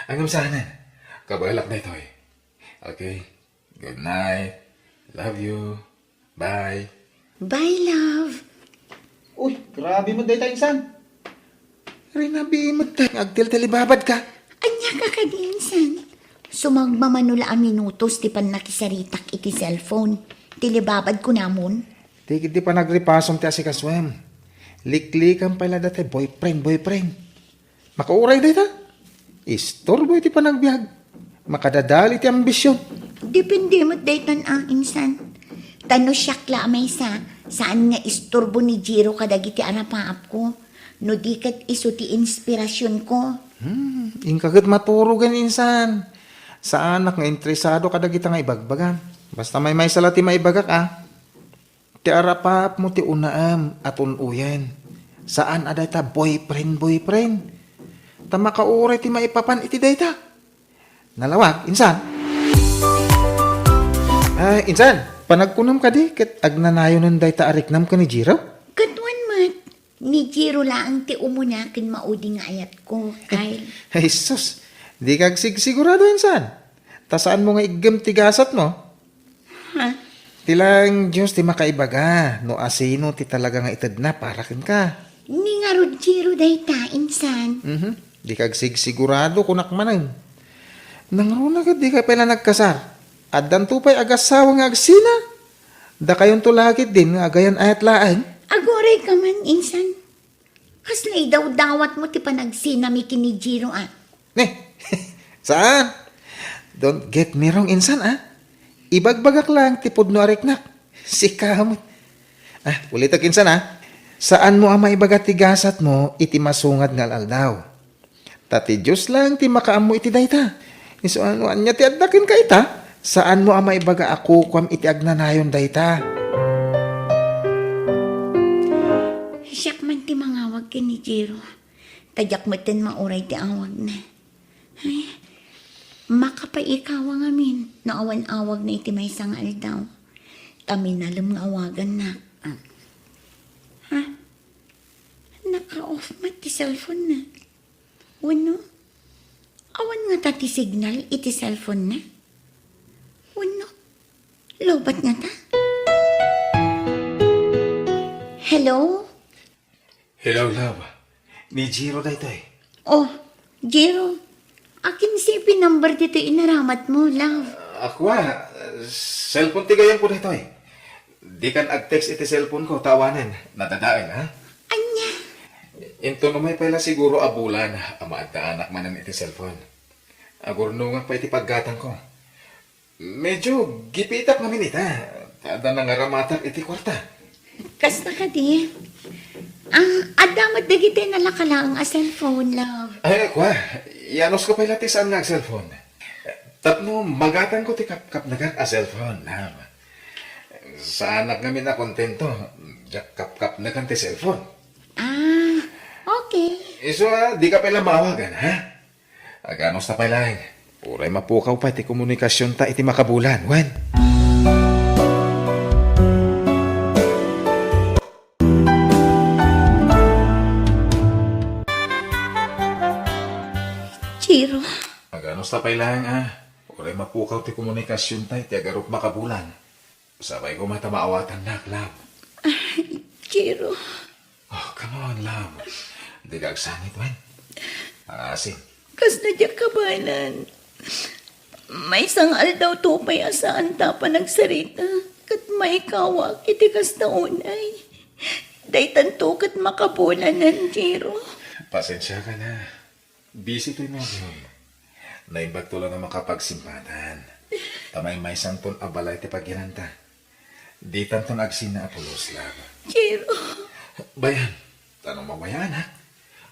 Angam sana. Kabalak na ito eh. Okay. Good night. Love you. Bye. Bye, love. Uy, grabe mo day insan. Rinabi mo tayo, agtil-talibabad ka. Anya ka kadinsan. Sumagmamanula a minutos ti pan nakisaritak iti cellphone. Tilibabad ko namon. Di pa nagripasom ti asikaswem. Liklikan pala dati boyfriend. Makauray day ta. Istorbo iti panagbiag. Makadadali ti ambisyon. Depende mo daytan ang insan. Tano siyakla may saan nga isturbo ni Jiro kadagiti arapaap ko. No di kat iso ti inspirasyon ko. Ingkagat maturugan insan. Sa anak nga interesado kadagita nga ibagbagan. Basta may salati maibagak Ti arapap mo ti unaam at unuyan. Saan aday ta boyfriend. Tama ka uray ti maipapan iti dayta. Nalawag, insan. Insan, panagkunam ka di ket agnanayon ng dayta ariknam ka ni Jiro? Katwan mat. Ni Jiro laang ti umunakin maudi nga ayat ko, Kyle. Ay, sus. Di kag sigurado insan. Tasaan mo nga igam tigasat mo? Ha? Tilang Diyos ti makaibaga. No asino ti talaga nga itad na parakin ka. Ni nga rod Jiro dayta, insan. Di kag sigurado kunak manang. Nangruna ka di ka pala nagkasar. At dantupay agasawa nga agsina. Da kayon tulakit din nga agayan ayat laan. Agoray ka man, insan. Kaslay daw dawat mo ti panagsinami kini Jiro Saan? Don't get me wrong, insan, Ibagbagak lang, tipod no ariknak. Si kamot. Ulitak, insan, Saan mo ang maibagat tigasat mo, iti masungad nga aldaw. Tati Diyos lang, ti makaam mo iti dayta. So, ano, anya ti addakin ka ita? Saan mo ang maibaga ako, kwam iti agnanayon dayta? Siyak man ti mangawag kini Jiro. Tadyak mo tin mauray ti awag na. Ay, makapaikaw ang amin. Naawan-awag na iti may sangal daw. Taminalam nga awagan na. Ha? Naka-off mat ti cellphone na. Wano? Awan nga ta ti signal iti cellphone na. Wano? Lobat nga ta? Hello? Hello, love. Ni Jiro dayta Oh, Jiro. Akin si pinumber dito inaramat mo, love. Ako cellphone ti gayang ko nito eh. Di kan ag-text iti cellphone ko, tawanan. Nadadain, ha? Anya? Into no may pala siguro abulan, amaad na anak manan iti cellphone. Agurno nga pa iti paggatang ko. Medyo gipitak namin ita. Tada na nga ramatak iti kwarta. Kasta ka di. Adamat dagiti nalakalang a cellphone, love. Ay, kwa. Yanos ko pala ti saan nga cellphone. Tapno, magatan ko ti kap-kap na kak a cellphone, lam. Sa anak kami na kontento, jak kap-kap na kan ti cellphone. Ah, okay. Iso, di ka pala mawagan, ha? Aganos na pala, Uray mapukaw pa ti komunikasyon ta iti makabulan, wen. Jiro, Aganos na pala, Uray mapukaw ti komunikasyon ta iti agarot makabulan. Sabay ko mata maawatan na, lam. Jiro. Oh, come on, lam. Di ka agsangit, wen. Asin. Kas na diya kabanan. May sangal daw tupay asaan ta pa nagsarita. Kat may kawak iti kas na unay. Daytan to kat makabulanan, Jiro. Pasensya ka na. Busy to mo yun. Naimbag to lang na makapagsimpatan. Tamay may santon abalay ti pagiranta. Di tanton agsin na apulos lang. Jiro. Bayan, tanong mamayan ha.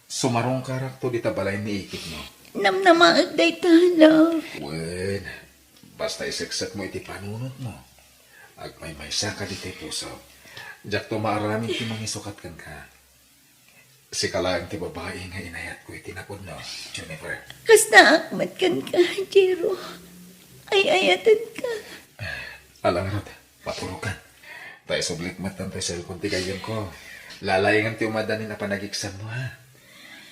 Sumarong karakto di tabalay ni ikit mo. Namnamaag daytan, love. Wen, basta isekset mo iti panunot mo. Agmay may saka di ti puso. Diyak to maaramin ti mangisukat kan ka. Si kalaan ti babae nga inayat ko iti napod no, Jennifer. Kas naakmat kan ka, Jiro. Ay ayatan ka. Alang rod, paturukan. Tayo sublik matan tayo cellphone ti kayon ko. Lalayangan ti umadanin na panagiksan mo ha.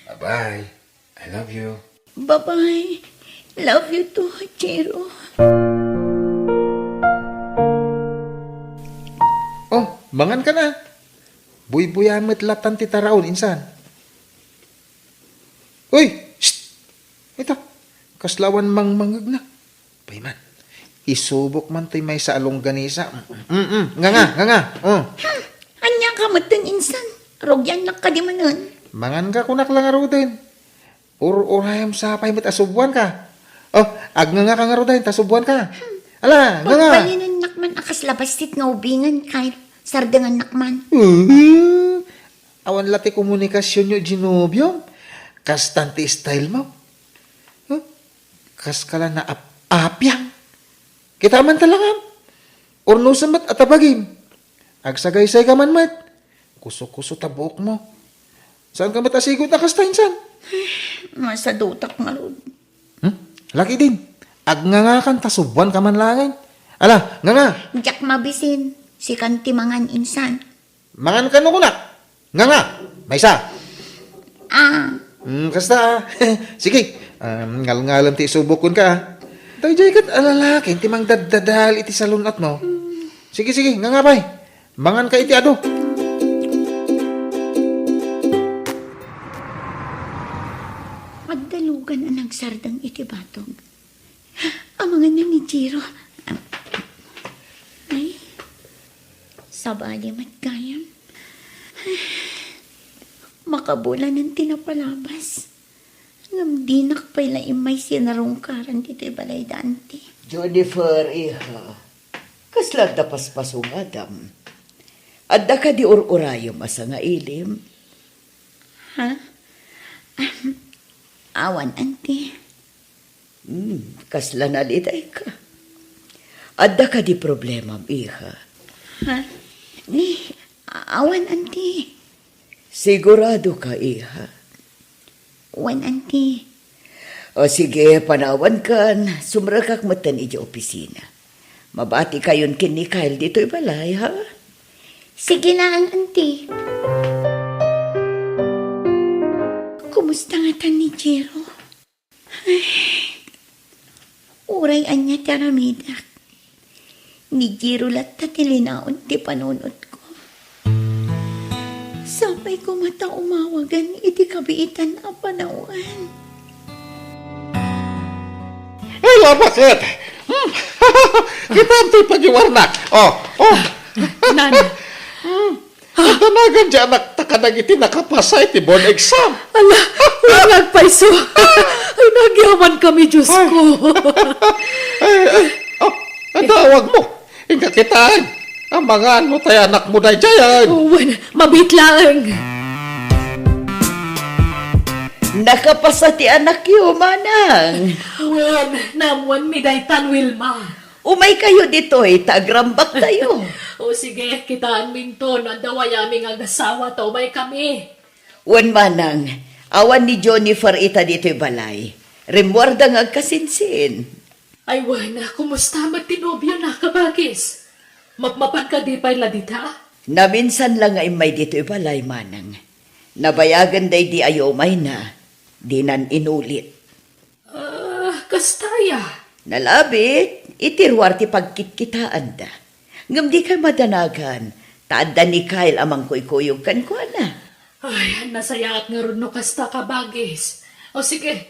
Bye-bye. I love you. Bye-bye. Love you too, Jiro. Oh, mangan ka na. Buy-buyamet latan ti taraon, insan. Uy! Shh! Ito, kaslawan mangmangag na. Payman, isubok man ti may sa along ganisa. Nga. Anya ka matan insan. Rogyan na ka di manan. Mangan ka kunak lang aro din. Urayam sa pay met asubuan ka. Oh, agnga ka nga aro din, tasubuan ka. Ala, nga. Pagpalinan nakman akas labastit nga ubingan kay sardangan nakman. Awan lati komunikasyon nyo, Ginobio. Kas tanti style mo. Kas kala na apyang. Kita man talangam. Ornusan mat atabagim. Agsagaysay ka man mat. Kuso-kuso tabok mo. Saan ka matasigot na kastainsan? Masa dutak nga rod. Laki din. Agngangakan tasubuan ka man langin. Ala, nga. Diyak mabisin. Si kanti mangan insan. Mangan ka no kunak. Nga. May isa. Kasta. Sige. Ngal-ngalam ti subukon ka. Tayo kat alalaki. Ti mang dadadal iti salunat mo. Sige. Nga pay. Mangan ka iti ado. Magdalugan ang nagsardang iti batog. Amangan na ni Jiro. Ay, sabali matgayam. Makabulan ng tinapalabas. Ngamdinak pala imay sinarungkaran dito'y balay dante. Jennifer, iha. Kasla da paspasong adam. Adda ka di ururayom asa nga ilim. Ha? Awan, auntie. Kasla na liday ka. Adda ka di problema, iha. Ha? Ni, awan, auntie. Sigurado ka, iha. Wan, auntie. O sige, panawan kan. Sumrakak matan iji opisina. Mabati kayon kin ni Kyle dito'y balay, ha? Sige na, auntie. Kumusta nga tan ni Jiro? Ay, uray anya taramidak. Ni Jiro latta tilinaon ti panunot ko. Sabay ko mata umawagan iti kabiitan na panawan. Ay, bakit? Kita ang pagiwarnak. Oh. Nana, Tanagan dyan, nagtakanag iti nakapasay, ti board exam. ala, wala nagpaiso. Ay, nagyaman kami, Diyos ko. Ang tawag mo. Inga kitaan. Ang mga ano tayo anak mo na dyan. Oh, mabit lang. Nakapasa ti anak yo, manang. Wen, namuan mi daytan Wilma. Umay kayo dito'y, tagrambak tayo. O sige, kitaan minto na dawayami nga gasawa to may kami. Wan manang, awan ni Jennifer ita dito'y balay. Remuarda nga kasinsin. Ay wana, kumusta magtinobyo na kabagis? Magmapan ka di pa'y ladita? Naminsan lang ay may dito'y balay, manang. Nabayagan day di ayomay na, di nan inulit. Kastaya. Nalabit, itirwar ti pagkitkitaan da. Ngam di ka madanagan, taada ni Kyle amang kuy-kuyog kan ko na. Ay, nasayaat nga ron no kasta kabagis. O sige,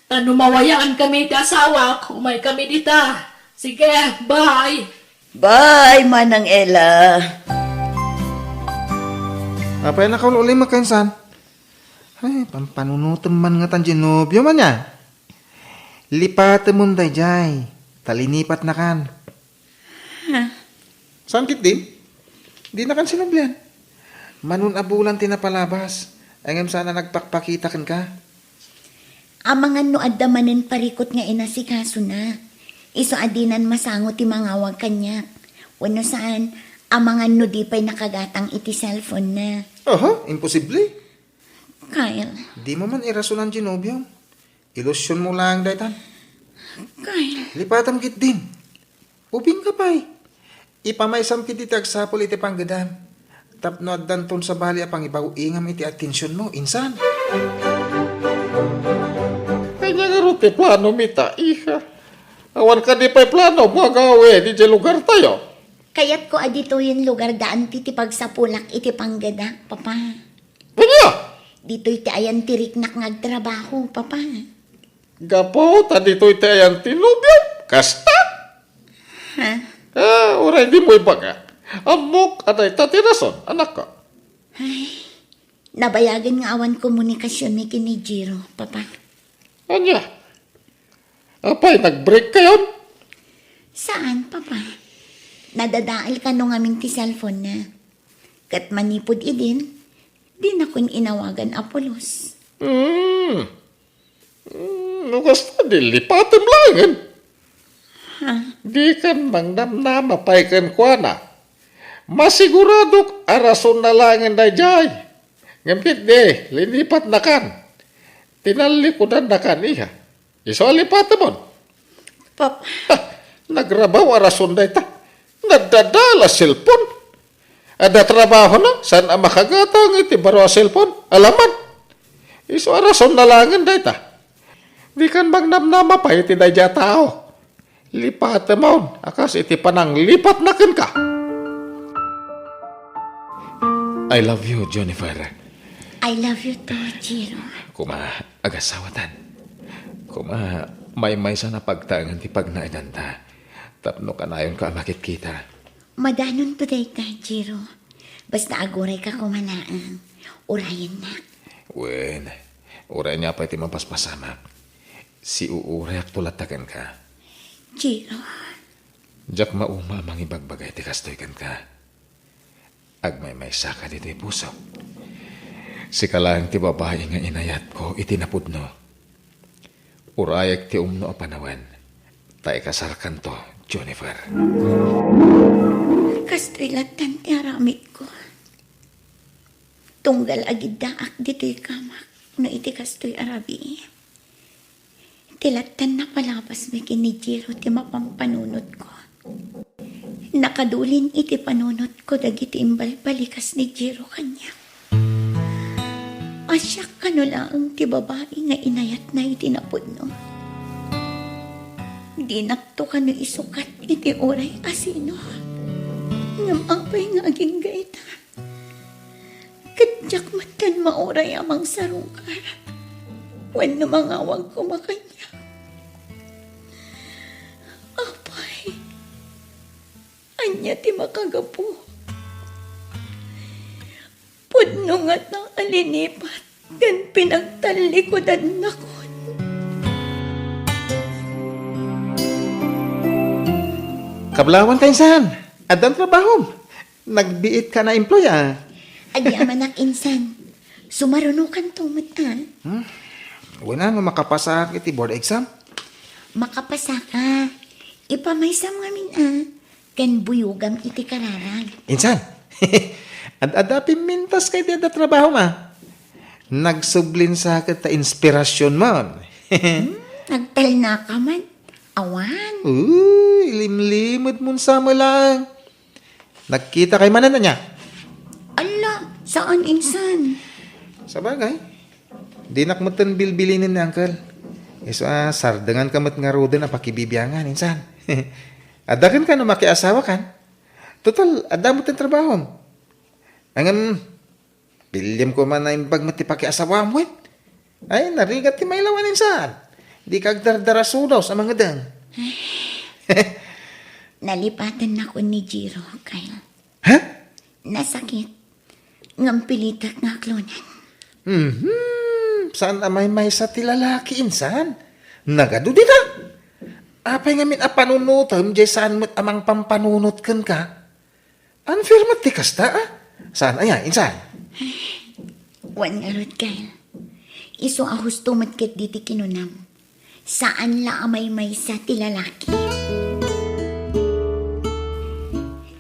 tanumawayaan kami ti asawa, kumay kami dita. Sige, bye! Bye, manang Ella. Apay na kaul uli makainsan. Ay, pampanunutan man nga tan Genobio man ya. Lipatan mo day jay. Talinipat na kan. Saan kit din? Di na kan sinablihan. Manun abulan tinapalabas. Angam sana nagpakpakita kan ka. Amangan no adamanin parikot nga inasikaso na. Iso adinan masango ti mangawag kanya. Wano saan, amangan no di pa'y nakagatang iti cellphone na. Aha, imposible. Kyle, Di mo man irason ang Genobio. Ilusyon mo lang daytan. Kyle, Lipatan kit din. Uping ka pa'y. Ipamaysam kit iti agsapol iti panggadam. Tapno at danton sa bali apang ibaw ingam iti atensyon mo, insan. Kanya nga rin ti plano mita, iha. Awan ka di pa'y plano, magawe, di di lugar tayo. kayat ko adito yung lugar daan ti pagsapulak iti panggada, papa. Kanya, Dito iti ayan tiriknak ngagtrabaho, papa. gapo, ta dito iti ayan tinubyo, kasta. Ha? Uray di mo ibaga. Amok, aday tatirason, anak ko. Nabayagan nga awan komunikasyon ni kini Jiro, papa. Anya, apay, nag-break kayon? Saan, papa? Nadadaal ka nung aming ti cellphone na. Kat manipod idin, di na kun inawagan Apolos. Nukas na dilipatim langin. Ha? Di kan mang namnama pay kan kwa na. Masiguradok arason na langin na jay. Ngampit de, linipat na kan. Tinalikodan na kan iha. Iso alipat mo. Papa, Nagrabaw arason na ita. Nadadala cellphone. Ada trabaho na, saan ang makagatang iti baro cellphone? Alaman. Iso arason na langin na ita. Di kan magnamnama pa iti na dya tao. Lipat mo, akas iti panang lipat na kan ka. I love you, Jennifer. I love you too, Jiro. Kuma, agasawatan. Kuma, may sana pagtangan ti pagnaidanta. Tapno ka na yun ka makit kita. Madanon to day ka, Jiro. Basta aguray ka kumanaan. Urayan na. Wen, uray niya pa iti mapaspasama. Si uuray at tulatakan ka. Jiro, Diyak mauma mang ibagbagay ti kastoy kan ka. Agmay saka dito puso. Si kalang ti babae nga inayat ko itinapudno. Urayak ti umno a panawan. Tay kasarkan to, Jennifer. kastoy latan ti aramid ko. Tunggal agid daak dito'y kamak no iti kastoy arabi. Tilatan na palabas may kini Jiro ti mapampanunot ko. Nakadulin iti panunot ko dagiti imbal-balikas ni Jiro kanya. Asyak ka no lang ti babae nga inayat na itinapod no. Di nakto ka no isukat iti oray asino. Ngamapay nga aging gaita. Kadyak matan mauray amang sarungkar. Wan na mangawag ko makanya. Apay, anya ti makagapu. Pudno nga ng alinipat, kan pinagtalikodan na ko. Kablawan ka insan. Adan trabaho. Nagbiit ka na employa. Adi amanak insan, sumarunukan tumot Wala nga makapasa iti board exam. Makapasa ka. Ipamaysam ngamin Kan buyugam iti kararag. Insan, ad-adapi mintas kay di ada trabaho ma. Nagsublin sa kita inspirasyon mo. Nagtal na ka man. Awan. Uy, limlimod mo sa mo lang. Nagkita kay manan na niya. Ala, saan insan? Sa bagay, di nakmutan bilbilinin ni uncle. Iso sardangan kamat nga rodan ang pakibibiyangan, insan. Adakan ka na makiasawa kan. Total, adamot ang trabaho. Angam, bilyam ko man na imbag matipakiasawa mo. Ay, narigat ti may lawan, insan. Di kagdardaraso daw sa mga dang. Nalipatan na ko ni Jiro, Kyle. Ha? Nasakit. Ngampilitak nga klonan. Saan amay may sa tilalaki, insan? Nagado di ka? Apay ngamin panunutom, jay saan mo't amang pampanunot kan ka? Unfair mat ti kasta, Saan aya, insan? Wan nga rod, Kyle. Iso ahus tumatkit diti kinunam. Saan la amay may sa tilalaki?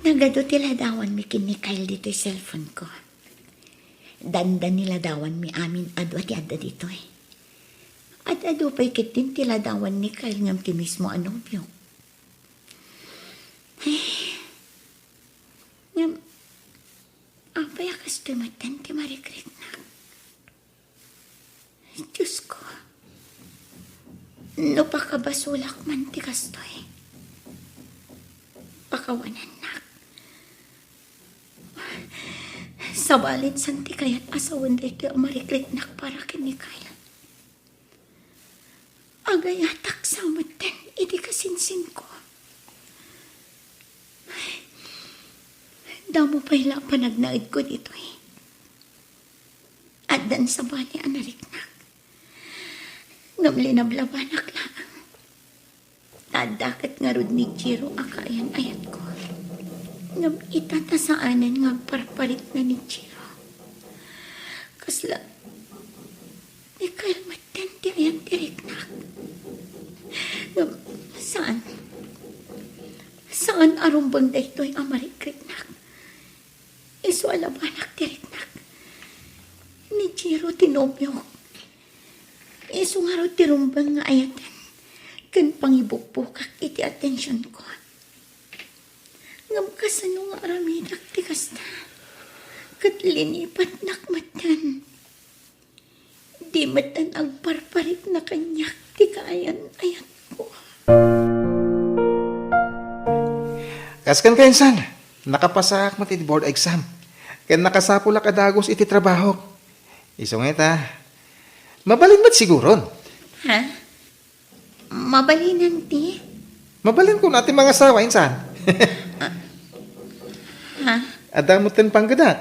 Nagado tiladawan mi kin ni Kyle dito yung cellphone ko. Dandan niladawan mi amin adu ati adda dito At adu pa'y kitin tiladawan ni Kyle ngam ti mismo anobyo. Ngam, apay akas tumatan ti marikrik na. Diyos ko, no pakabasulak man ti kastoy. Pakawanan na. Sabalin santi kaya't asawan dito ang marikliknak para kinikaya. Agayatak samatan, iti kasinsin ko. Damo pa'y panagnaid ko dito At dan sa bali ang nariknak. Ngamli na blabanak lang. Tadakat nga rod ni Jiro akayan ayat ko. Ngam itatasaanan nga parparit na ni Jiro. Kasla, ni Kyle matenti ayang tiriknak. Ngam, saan? Saan arumbang da ito'y amarikrik-nak? Iso alabanak tiriknak. Ni Jiro tinobyo. Iso nga ro tirumbang nga ayatan. Kan pangibukbukak iti atensyon ko. Ngam kasano nga aramidak ti kasta. Kat linipat nakmatan. Di matan agparparit na kanyak ti kaayan ayat ko. Kaskan ka, insan. Nakapasak mo ti board exam. Kaya nakasapula ka dagos iti trabaho. Isong ita. Mabalin ba't siguron? Ha? Mabalinan ti? Mabalin ko natin mga asawa, insan. Ha? Adamutin panggadat.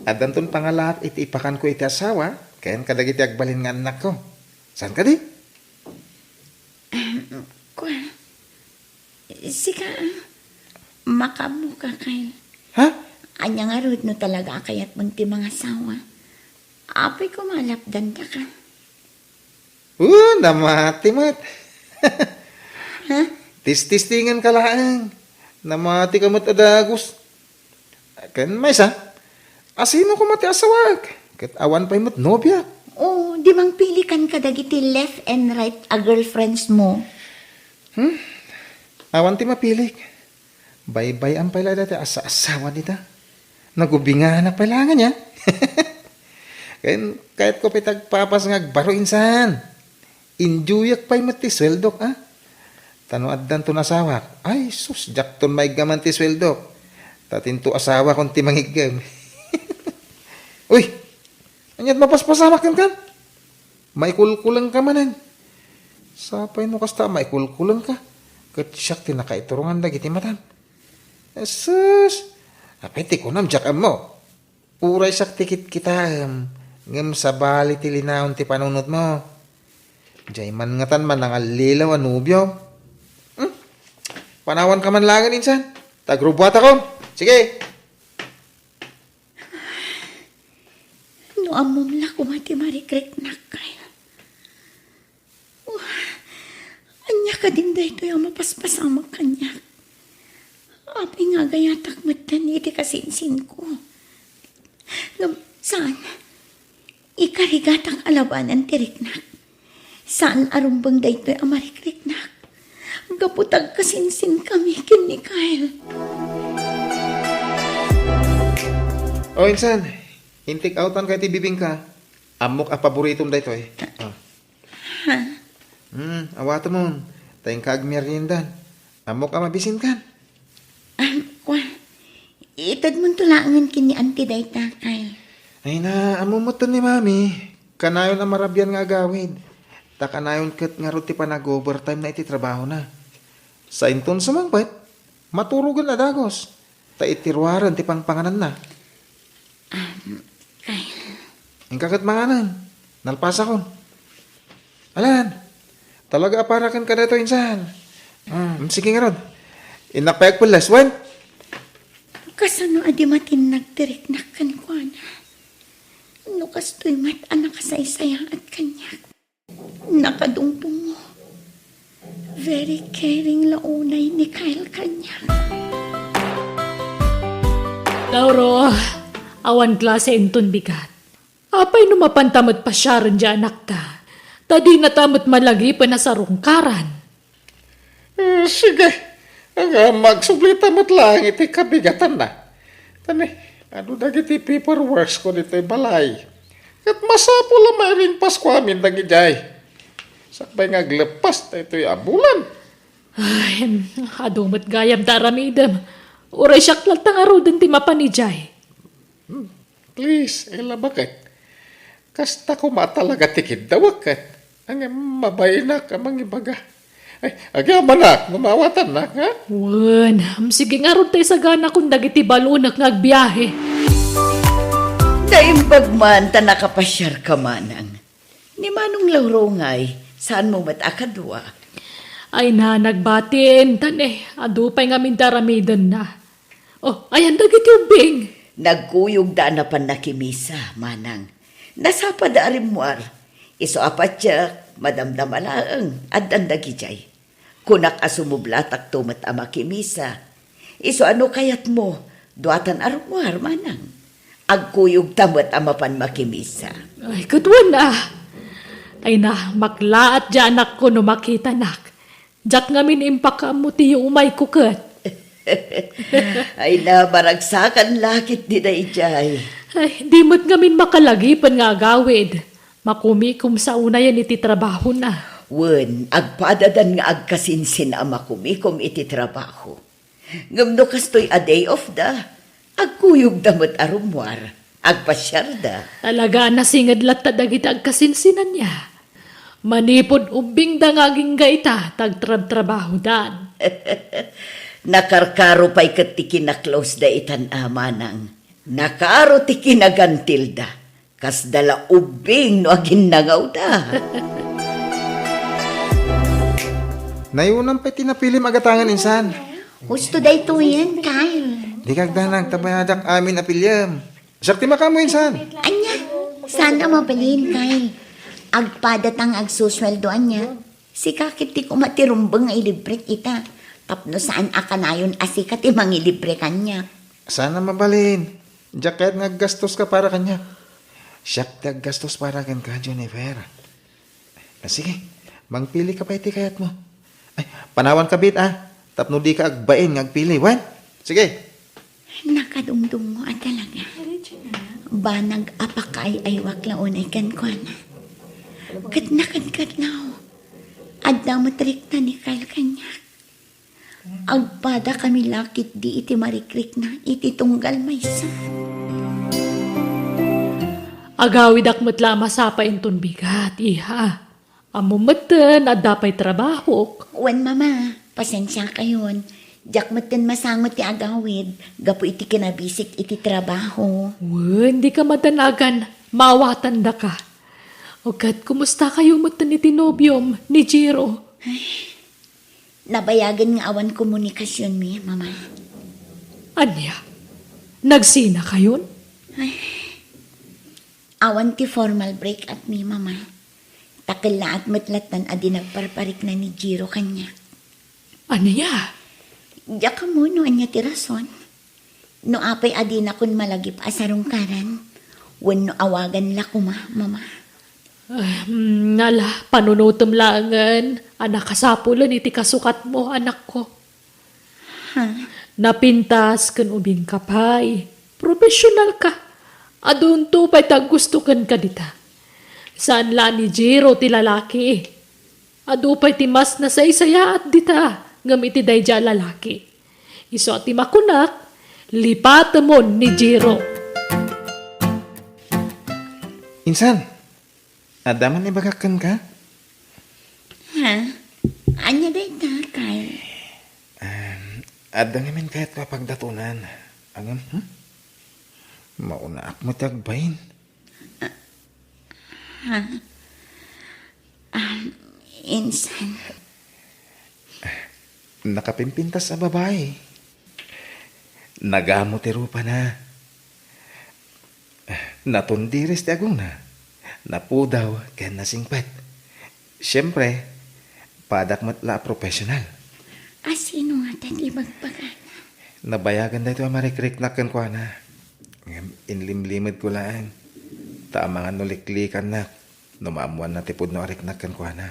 Adanton pangalak iti ipakan ko iti asawa. Kaya kadagiti agbalin nga anak ko. Saan ka di? Kwa? Sika, makamuka kay. Ha? Anya nga rod no talaga kayat mong ti mga sawa. Apay ko malapdan ka ka. Namati mo't. Ha? Tis-tistingan ka lang. Namati ka mo't adagos. Kan may sa? Asino ko mati asawag? Kat awan pa'y mo't nobya. Oh, di bang pilikan ka dagiti left and right a girlfriends mo? Awan ti mapilik. Bye-bye ang pala dati asa-asawa nita. Nagubinga na pala nga niya. Kahit ko pitagpapas nga baro insan. Injuyak pa'y mati sweldok, Tanoad dan to nasawak. Ay, sus, jakton may gaman ti sweldok. Tatin to asawa kung ti mangigam. Uy, anyat mapaspasamak kan? May kulkulang ka manan. Sapay no kasta, may kulkulang ka. Kat siyak tinakaiturungan dagiti matan. Sus, apay ti kunam jakam mo. Uray sak tikit kita. Ngam sabali ti linaon ti panunod mo. Jay man ngatan man ang alilaw anubyo. Panawan ka man langan insan. Tagrubuat ako. Sige. No amom la kumati marikrek na kaya. Saka din dahito yung mapaspasama kanya. Apay nga gayatak matan iti kasinsin ko. Saan? Ikarigatang alabanan ti riknak. Saan arumbang dahito yung amarikriknak? Gaputag kasinsin kami kin ni Kyle. O, insan, intik outan kay ti bibingka. Amok a paboritom da ito eh. Oh. Awato mo. Tayong kag meriendan. Amok a mabisin kan. Itad mo tulangan kin ni Auntie Dayta, Kyle. Ay na, amumotan ni mami. Kanayon na marabyan nga agawid. Ta kanayon kat nga ruti pa nag-overtime na iti trabaho na. Sa inton sumangpet, maturugan na dagos. Ta itirwaran ti pangpanganan na. Kyle. Ang kakat manganan. Nalpasa kon. Alan, talaga aparakan ka na ito, insan. Sige nga rod. Inapayag po last one. Kasano adi matin nagtiriknak kan ko na. Nukas to'y mat anak kasaysaya at kanya. Nakadungtong mo. Very caring launay ni Kyle kanya. Lauro, awan klase inton bigat. Apay numapantamot pa siya rin dyan anak ka. Tadi natamot malagi pa na sa rungkaran. Sige. Magsublita mo't lang iti kabigatan na. Tani, ano dagiti paperworks ko dito balay. Kat masapo lang may ring Pasko amin dagijay. Sakbay nga glepas na ito'y abulan. Ay, adumot gayam taramidam. Uray siyak lang tangaro din ti mapanijay. Please, bakit? Kasta ko matalaga tikid dawakat. Ang mabay na ka mangibaga. Ay, agaman na, mamawatan na, ha? Wan, sige nga ron tayo sa gana kung dagiti balunak ngagbiyahe. Daimbag man ta nakapasyar ka manang. Ni manong Lauro ngay, saan mo matakadwa? Ay na, nagbatin, tane, adupay nga mindaramidan na. Oh, ayan dagiti ubing. Nagkuyog da na pan nakimisa, manang. Nasapad arimwar. Iso apat siya, madamdamalaang, at dandagijay. Kunak asumublatak tumat amakimisa. Iso ano kayat mo, duatan arumwar, manang. Agkuyog tamat amapan makimisa. Ay, katwan na. Ay na, maklaat dyan anak ko no makita nak. Diyak nga minimpaka mo tiyo umay kukat. Ay na, baragsakan lakit di na ijay. Ay, di mo't nga min makalagipan nga agawid. Makumikum sa una yan iti trabaho na. Wen, agpadadan nga agkasinsin ama kumikom iti trabaho. Ngamno kastoy a day off da. Agkuyog damot arumwar. Agpasyar da. Talaga nasingad latta dagiti agkasinsinan niya. Manipod ubing dangaging gaita tagtrabaho dan. Nakarkaro pa'y katiki na close da itan amanang. Nakaro tiki na gantil da. Kas dala ubing no agin nangaw da. Nayunan pa'y tinapilim agatangan, insan. Gusto dayto yan, Kyle. Di kagdanang tabayadak amin apilyam. Sakti makamo, insan. Anya, sana mabalin, Kyle. Agpadatang agsusweldoan niya. Si kakit ti kumatirumbang nga ilibre kita. Tapno saan akanayon asikat imang ilibre kanya. Sana mabalin. Jacket nga gastos ka para kanya. Siyak tag gastos para kan ka, Jennifer. Sige, mangpili ka pa iti kayat mo. Ay, panawan ka bit Tapno di ka agbain nga agpili. Wan? Sige. Nakadumdum mo talaga. Banag apakay ay waklaunay kan ko na. Katnakan-katnaw. Adda matrik na ni Kyle kanya. Agpada kami lakit di iti marikrik na iti tunggal maysa. Agawid akmat lama sa painton bigat, iha. Amumatan at dapay trabaho. Wan mama, pasensya kayon. Diyak matin masangot ti agawid. Gapo iti kinabisik iti trabaho. Hindi ka matanagan, mawatan da ka. O kat, kumusta kayo matan ni Tinobium, ni Jiro? Nabayagan nga awan komunikasyon mi, mama. Anya, nagsina kayon? Awan ti formal break at mi, mama. Takil na at matlatan adi nagparparik na ni Jiro kanya. Ano ya? Diya ka mo no anya ti rason. No apay adi na kun malagip asarong karan. Wenno awagan la kuma, mama. Nala, panunutom langan. Anak kasapulan iti kasukat mo, anak ko. Napintas kan ubing kapay. Profesional ka. Adun to pa'y gusto kan ka dita. Saan la ni Jiro ti lalaki? Adu pa'y ti mas na saysaya at dita. Ngam iti dayja lalaki. Iso at ti makunak, lipat mo ni Jiro. Insan, adaman ibagakan ka? Ha? Anya day ta, Kyle? Adang namin kahit kapagdatunan. Angam, mauna ak mo tagbayin. Insan. Nakapimpintas sa babae. Nagamot pa na. Natundiris ti agong na. Napudaw kaya nasingpet. Siyempre, padak matla professional. Sino nga tan ibagbagan? Nabayagan na ito ang marikrik na kankwa na. Inlimlimad ko lang. Tama nga nuliklikan na. Numamuan na tipod no arik na kankwa na.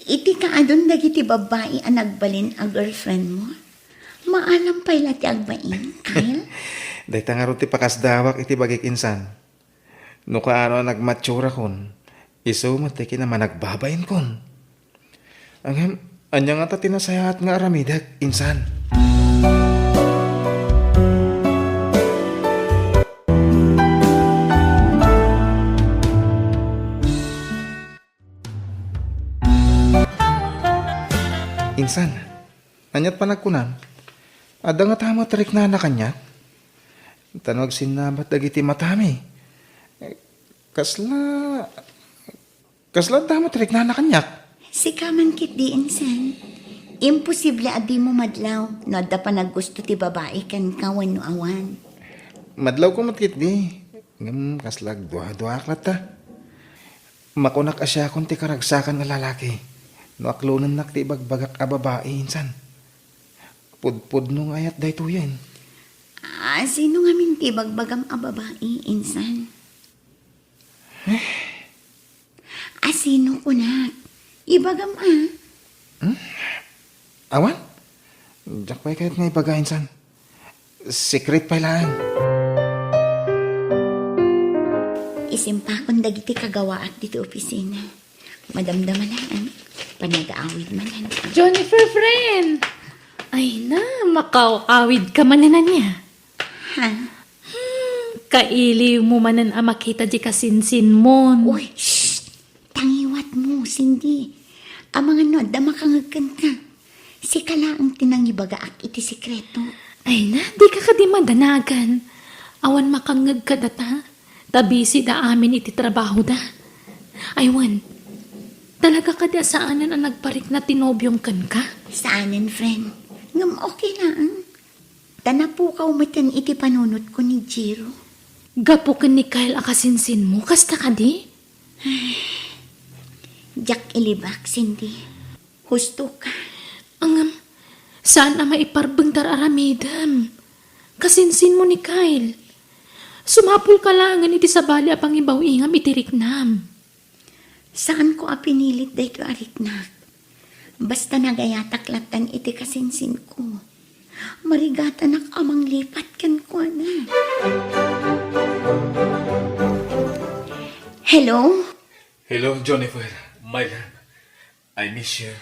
Iti ka adon dagiti babae ang nagbalin ang girlfriend mo? Maalam pa ila ti agbain, Kyle? Dahil tangarot ti pakasdawak iti bagik insan. No kaano nagmatsura kon. Isumat ti kinaman nagbabayin kon. Anya nga ta tinasayahat nga aramidag, insan. Insan, anyat pa nagkunam. Ada nga tama tarik na kanya. Tanwag sinabat dagiti matami. Kasla tama tarik na kanyak. Si kaman kit di insan. Imposible adi mo madlaw. No adda pa naggusto ti babae kan kawan no awan. Madlaw ko matkit di. Ngam kaslag dua aklat ta. Makunak asya kon ti karagsakan nga lalaki. No aklonan nak ti bagbagak a babae insan. Pudpud nung ayat dayto yan. Sino nga minti bagbagam a babae, insan? Sino ko na? Ibagam Awan? Diyak pa'y kahit nga ibaga insan. Secret pa lang. Isimpakon dagiti kagawa at dito opisina. Madamdaman na panag-aawid man. Jennifer, friend! Ay na, makawawid ka man na niya. Ha? Kailiw mo manan ang makita di kasinsin mo. Uy, shh! Tangiwat mo, Cindy. Ang mga noda makangagkan ka. Si kala ang tinangibaga ak iti sikreto. Ay na, di ka di madanagan. Awan makangag ka data. Tabisi da amin iti trabaho da. Aywan, talaga ka da saanan ang nagparik na tinobyong kan ka? Saanin, friend? Ngam okay lang. Tanapukaw matan iti panunot ko ni Jiro. Gapo ka ni Kyle akasinsin mo, kasta ka di? Jack ilibak, Cindy. Husto ka. Angam, saan na maiparbang aramidam? Kasinsin mo ni Kyle. Sumapul ka langan iti sabali apang ibaw ingam itirik nam. Saan ko apinilit dayto ariknak? Basta nagayataklatan iti kasinsin ko. Marigatan ak amang lipat kan ko na. Hello? Hello, Jennifer. My love. I miss you.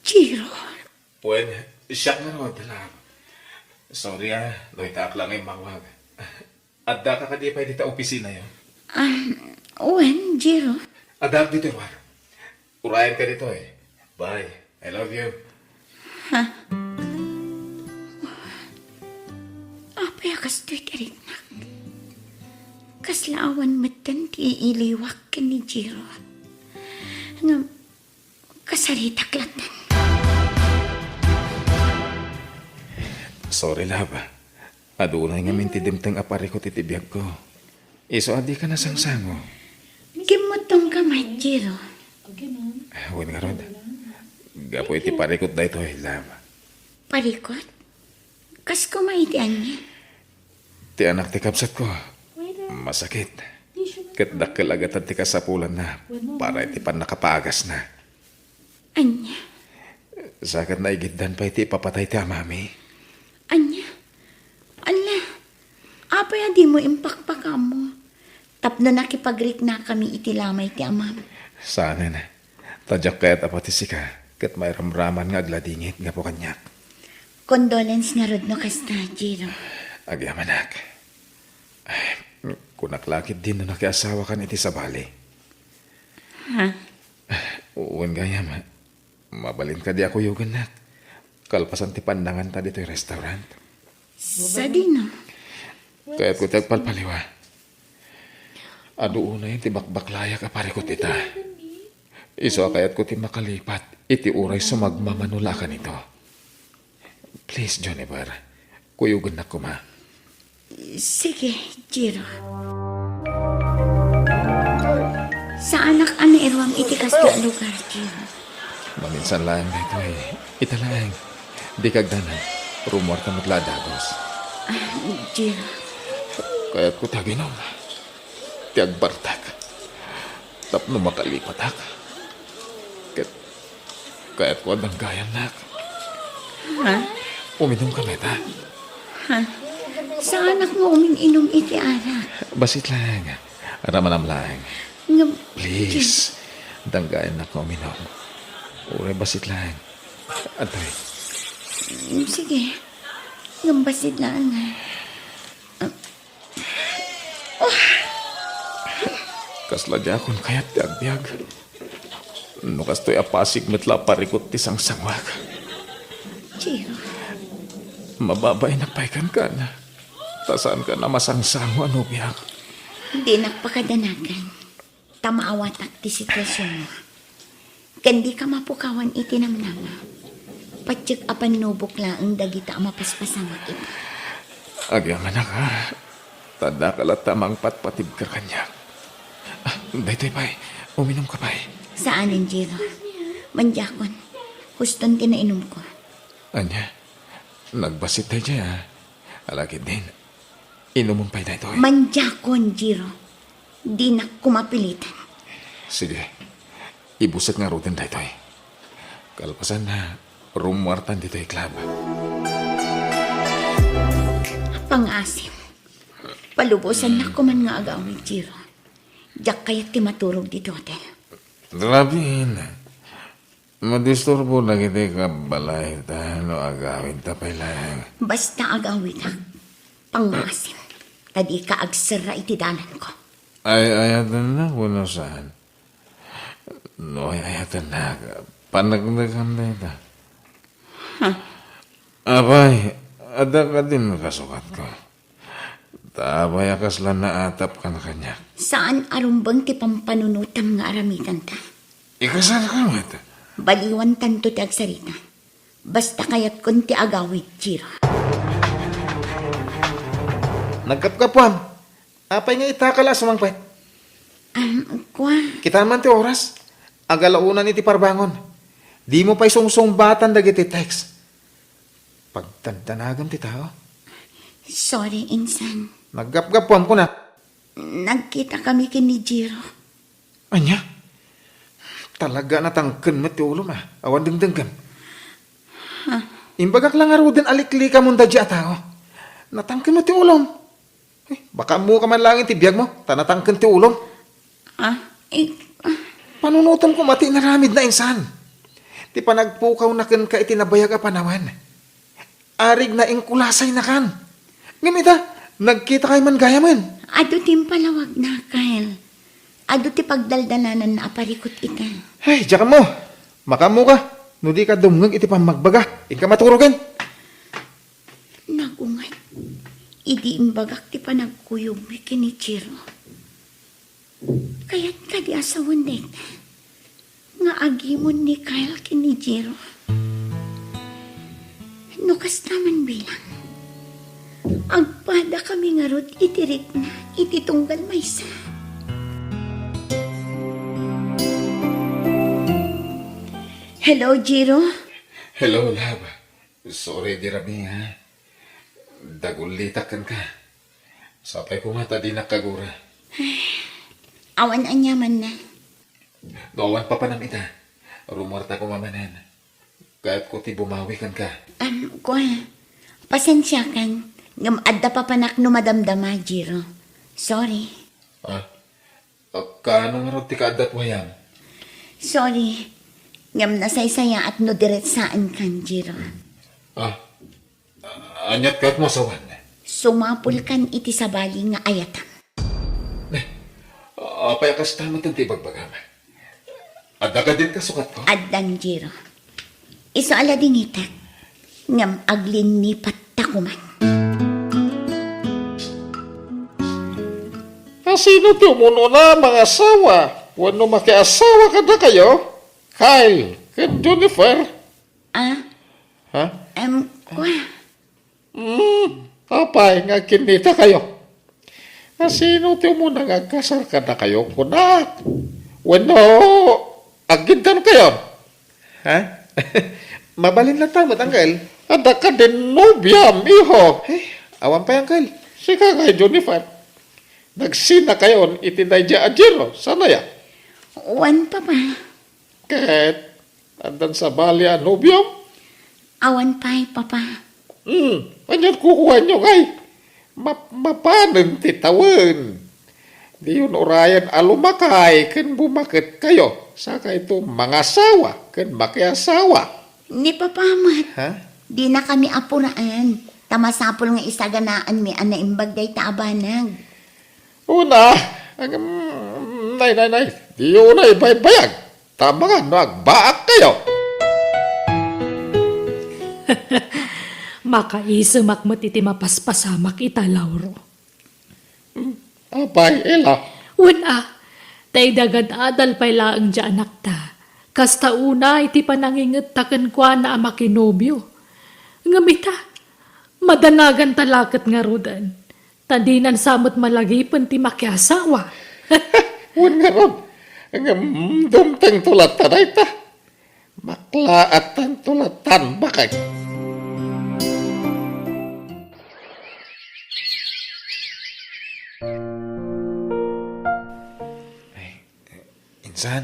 Jiro? Pwede, siya nga ro, love. Sorry loitak lang ay mawag. Adda ka di pa dita opisina yun. When, Jiro? Adda dito, War. Urayan ka dito eh. Bye. I love you. Apay akas to'y tariknak. Kaslaawan matan ti iliwak ka ni Jiro. Nga, kasaritaklatan. Sorry, love. Adunay nga mintidimtang apari ko titibiyag ko. Iso adi ka na sangsango. Kimutong kamay, Jiro. Huwag nga rod. Gapo iti parikot da ito, Lam. Parikot? Kas kumaitian niya. Ti anak ti kapsat ko. Masakit. Kat dakkel agad ti kasapulan na para iti pan nakapaagas na. Anya, Sakat na igiddan pa iti papatay ti amami. anya. Ala, apaya di mo impakpaka mo. Tapno nakipagrik na kami iti lamay ti amam. Sana na. Tadyak kaya't apati sika. Kat may ramraman nga agladingit nga po kanyak. Condolence nga rod no kasta, Jiro. Agyamanak. Ay, kunaklakit din no nakiasawa kan iti sa bali. Ha? Uwan gayam. Mabalin ka di ako yugan nak. Kalpasan ti pandangan ta dito yung restaurant. Sa dino. Kaya't ko tagpalpaliwa. Ado una yung tibakbaklaya ka pare ko tita. Iso kaya't ko ti makalipat. Iti uray sumagmamanula ka nito. Please, Joniver. Kuyugan na kuma. Sige, Jiro. Sa anak ani irwang iti kasta lugar, Jiro. Maminsan lang dito eh. Italang. Di kagdanan. Rumor ka magladagos. Jiro. Kaya't ko taginom. Tiagbartak. Tapno makalipatak. Kaya't ko adang gayan nak. Ha? Uminom ka meta. Ha? Sa anak mo umiinom iti anak. Basit lang. Ramanam lang. Nga, Please. Danggayan na ko uminom. Ure basit lang. Antoy. Sige. Ngambasid lang. Kasladya akong kaya't tiagbiag. No kastoy apasig metla parikot ti sangsangwag. Jiro. Mababay nagpaikan ka na. Tasaan ka na masangsangwa no biyak. Hindi nakpakadanagan. Tamaawatak ti sitwasyon mo. Kandi ka mapukawan itinamnama. Patsik apan nubok laang dagita mapaspasama kita. Agyang anak ha. Tada ka tamang patpatib ka kanya. Daytoy pa'y. Uminom ka pa'y. Saanin, Jiro? Manjakon. Huston tinainom ko. Anya. Nagbasit tayo dyan ha. Alakid din. Inumun pa'y daytoy. Manjakon, Jiro. Di na kumapilitan. Sige. Ibusit nga rutin daytoy. Kalpasan na. Rumwartan dito yung club. Pangasim. Palubusan na kuman nga agawin, Jiro. Diyak kaya't ti maturog di hotel. Drabin. Madisturbo na kita ka balay no agawin tapay lang. Basta agawin ha. Pangasim. Tadi ka agsara iti dalan ko. Ay ayatan na kuno saan. No ayatan na. Panagdagan na ita. Abay, ada ka din kasukat ko. Tabay akas lang na atap ka na kanya. Saan arumbang ti pampanunutam nga aramitan ta? Ikasal ka mo ito. Baliwan tanto ti agsarita. Basta kayat kun ti agawid, Jiro. Nagkapkapuan. Apay nga itakala sumangpet. Kwa, Kita man ti oras. Agalaunan iti parbangon. Di mo pa'y sungsungbatan dagiti text. Pagtantanagan ti tao. sorry, insan. Naggapgapuan ko na. Nagkita kami kini Jiro. Anya? Talaga natangken mo ti ulo ma. Awan dengdenggan. Imbagak lang aro din alikli ka mong dadya tao. Natangken mo ti ulom. Baka mo ka man lang ti biyag mo. Tanatangken ti ulom. Panunutan ko mati naramid na insan. Ti panagpukaw na ken ka itinabayag a panawan. Arig na ingkulasay na kan. Ngamita, nagkita kay man gaya man. Ado timpalawag na, Kyle. Ado ti pagdaldalanan na aparikot ita. Ay, diyan mo. Makamu ka. No di ka dumngag iti pamagbaga. Ika maturugan. Nagungat. Idi imbagak ti panagkuyog mi kini Jiro. Kaya't kadi asawan din. Nga agimon ni Kyle kini Jiro. Nukas naman bilang. Agpada kami nga rod itirik na, ititunggal maysa. Hello, Jiro. Hello, love. Sorry, di rami, ha? Dagulitakan ka. Sapay ko nga tadi nakagura. Awan anyaman na. Doawan pa ita. Rumorta ko mamanan. Kahit ko ti bumawi kan ka. Kuha, pasensya kan. Ngam adda pa panak no madamdama, Jiro. Sorry. Ah, kaano nga rin ti kaadat wayam? Sorry. Ngam nasaysaya at no diretsaan kan, Jiro. Anyat ka't mo sawan. Sumapul kan iti sabali nga ayatan. Apay akas tama ti bagbagama. Adda ka din kasukat ko? Addan, Jiro. Iso ala dingitak. Ngam aglin ni patakuman. Sino ti umuno na mga asawa? Wano makiasawa ka na kayo? Kyle, ken Jennifer. Ha? Kuha. Apay nga kinita kayo. Sino ti umuna nga kasar ka na kayo? Kunak. Wano, agintan kayo. Ha? Mabalin lang tamo, Uncle. Ada ka din nobyam, iho. Awan pa, Uncle. Sika kay Jennifer. Nagsina kayo itinay dya ajiro. Sana ya? Wan pa ba? Ket, andan sa bali ang nobyam. Awan pa'y papa. Anyan kukuha nyo kay. Mapanan titawan. Di yun orayan alumakay ken bumakit kayo. Saka ito mga asawa ken makiasawa. Ni papamat. Ha? Di na kami apuraan. Tamasapol nga isaganaan mi ana imbagday taabanag. Una, nay. Di yun ay baybayag. Tama nga, nagbaak kayo. Makaisamak mo iti mapaspasamak ita, Lauro. Apay, ila. Una, tay dagad adal pay laang dya anak ta. Kasta una iti pananginget taken kwa na amakinobyo. Ngamita, madanagan talakat nga rudan. Tadinan samot malagipan ti makiasawa. Wan nga ron. Dumteng tulatan ay ta. Maklaatan tulatan bakay. Insan,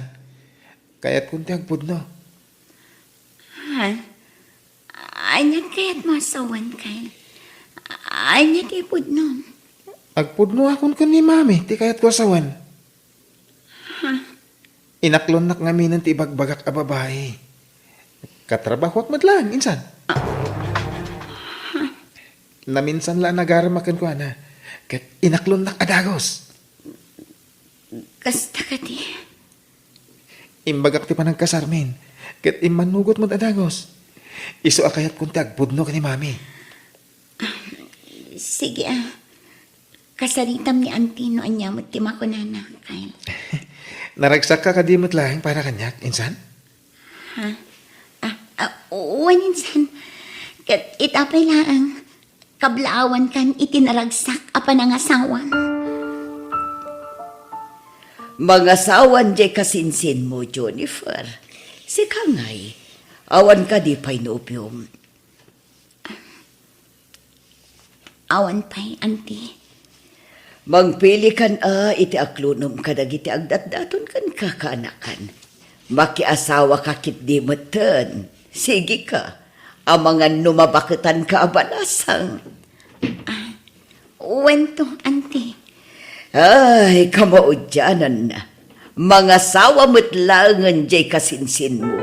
kaya't kunti ang pudno. Ha? Anyat kaya't masawan kay. Anyat ipod nun. Agpudno akon kan ni mami, ti kaya't ko asawan. Inaklon nak ngaminan ti ibagbagak a babae. Katrabaho at madlang, insan. Naminsan la nagaramakan ko ana. Kat inaklon nak adagos. Kasta ka di. Imbagak ti panagkasarmin. Kat imanugot mo adagos. Iso akayat kunti agpudno ka ni mami. Sige kasaritam ni Antino anyamot ti makunana kay. Naragsak ka kadimot lang para kanyak, insan? Uwan insan. Kat itapay laang. Kablaawan kan itinaragsak apan ang asawan. Mga sawan jay kasinsin mo, Jennifer. Si Kangay, awan ka di pa'y nobyom. Awan pa'y auntie. Mangpili kan iti aklunom ka dagiti agdatdaton kan kakaanakan. Makiasawa ka kit di meten. Sige ka, amangan numabakitan ka abanasang. Uwan to, auntie. Ay, kamaudyanan na. Mga sawa mo't langan jay kasinsin mo.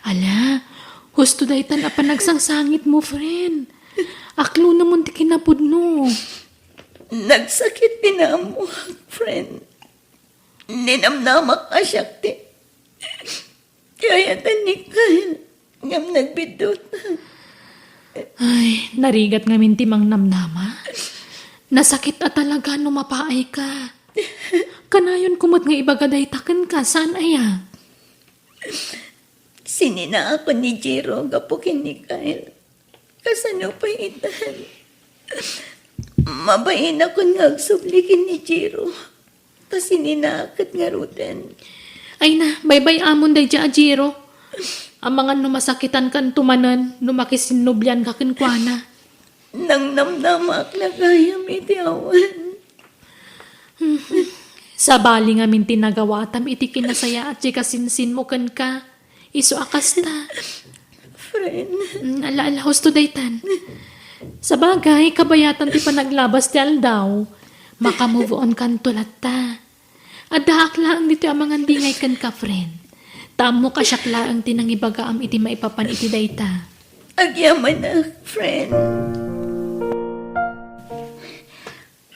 Ala, husto daytan apa nagsangsangit mo, friend. Aklo naman ti kinapudno. Nagsakit pinamo, friend. Ninamnamak ka siya, ti. Kaya ni Kyle, ngam nagbidot. Ay, narigat nga mintimang namnama. Nasakit at talaga no mapaay ka. Kanayon kumot nga ibagaday taken ka, saan aya? Sinina ako ni Jiro gapukin ni Kyle. Kasano pa itan. Mabain ako nga agsublikin ni Jiro. Tas sininakat nga ruten. Ay na, bye-bye amon day dya, Jiro. Ang mga numasakitan kan tumanan, numakisinubyan ka kinkwana. Nang namnamak na kayam iti awan. Sa bali nga min tinagawatam iti kinasaya at di kasinsin mo kan ka. Iso akas ta. Friend, Alaala husto daytan. Sa bagay, kabayatan ti panaglabas ti aldaw. Maka-move on kan tulat ta. Adahak lang dito ang mga dingay kan ka, friend. Tamo ka syakla ang tinangibagaam iti maipapan iti dayta. agyaman na, friend.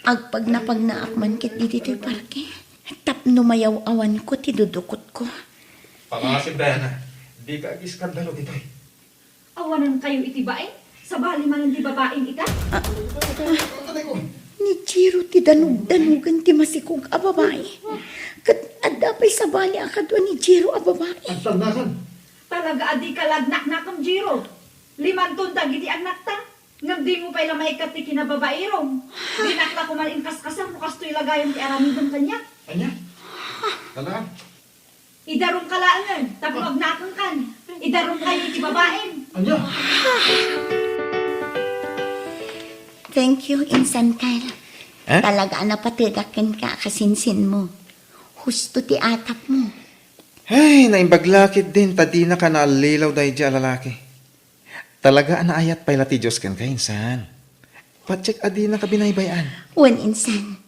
Agpag napagnaakman kit dito ti parke. Tapno mayaw awan ko ti dudukot ko. Pangasip, Diana. Di ka agiskandalo dito. Awanan kayo iti bae? Sa bali man di babaeng ita? Ni Jiro ti danog-danugan ti masikog a babae. Kat adapay sa bali akadwa ni Jiro a babae. Talaga adi ka lagnak na kang Jiro. 5 tuntag iti agnak ta. Ngam di mo pa'y lamay kat ti kinababairong. Dinakla ko man inkas-kasang mukas to'y lagayan ti aramidon kanya. Anya? Talaga? Idarong kalaangan, tapos agnakan kan. Idarong kayo iti babaeng. Anya? Thank you, Insan Kyle. Eh? Talaga napatigakin ka kasinsin mo. Husto ti atap mo. Ay, naimbaglakit din, tadina ka na alilaw dahi di lalaki. Talaga anaayat pa'y lati Diyos kan kainsan. Patsik adina ka binaybayan. Wen Insan,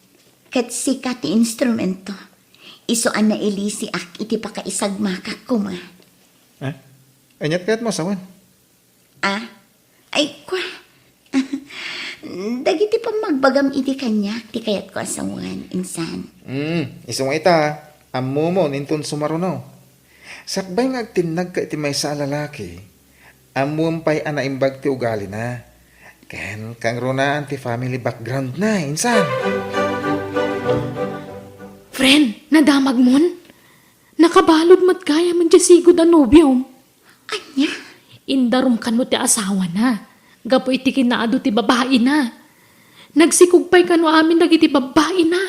kat sika ti instrumento. Isoan na ilisi ak iti pakaisagmakak ko ma. Ha? Anyat kaya't masawan. Ah? Ay, kwa. Dagiti pa magbagam iti kanya, ti kayat ko asawan, Insan. Isong ita, ammo mo, nintun sumarunaw. Sakbay nga agtinag ka iti may sa lalaki, ammo pa'y anaimbag ti ugali na. Ken, kang runaan ti family background na, insan. Friend, nadamag mon? Nakabalod mat kaya man dya sigod ang nobyom. Anya? Indarom kano ti asawa na. Gapo iti kinaado ti babae na. Nagsikugpay kano amin dagiti babae na.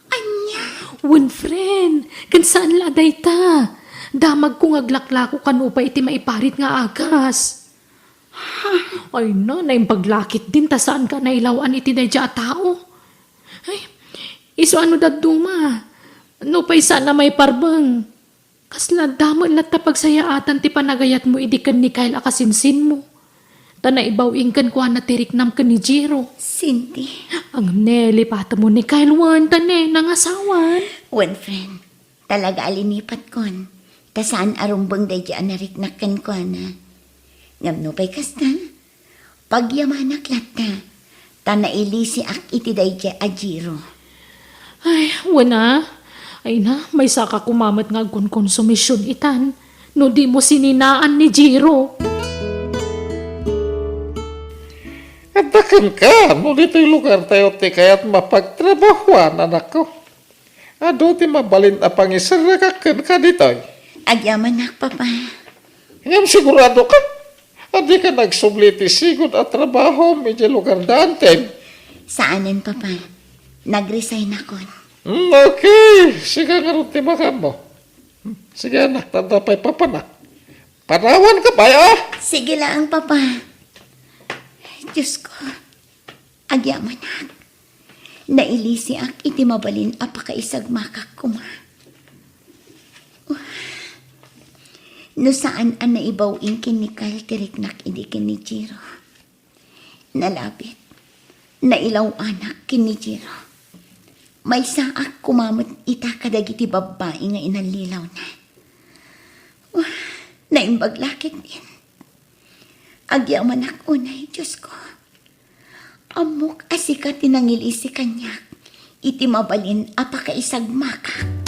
Anya? Wen friend, kan saan laday ta? Damag kong aglaklako kano pa iti maiparit nga agas. Ay na, paglakit din ta saan ka nailawan iti dadya a tao. Ay, iso ano daduma? No pa'y sana may parbang. Kasla damon lat ta pagsayaatan ti panagayat mo idikan ni Kyle akasinsin mo. Ta naibawing kan kuha na tiriknam ka ni Jiro. Cindy. Ang nelipata mo ni Kyle wan tane nangasawan. Wen friend, talaga alinipat kon. Ta saan arumbang dadya nariknakan ko na. Ngamno pa'y kastan. Pagyamanak lata. Ta nailisi ak iti dadya a Jiro. Ay, wana. Ay na, may saka kumamat nga konsumisyon itan. No di mo sininaan ni Jiro. Adakan ka, no dito'y lugar tayo ti kaya't mapagtrabahuan, anak ko. Ado ti mabalin a pangisarakakan ka dito'y. Agyamanak, papa. Ngam sigurado ka, adi ka nagsubli ti sigod at trabaho, medyo lugar daanten. Saanin, papa? Nag-resign ako. Okay, sige nga rin ti makam mo. Sige anak, tanda pa'y papanak. Panawan ka ba, ah? Sige lang, papa. Diyos ko, agyamanak. Nailisi ak iti mabalin apakaisagmakak ko ma. No saan ang naibawing kinikal tiriknak idi kini Jiro. Nalapit, nailaw anak kini Jiro. May saak kumamot ita kadagiti babae nga inalilaw na. Naimbaglakit din. Agyaman ako unay, Diyos ko. Amok asika tinangilisi kanyak. Iti mabalin apakaisagmakak.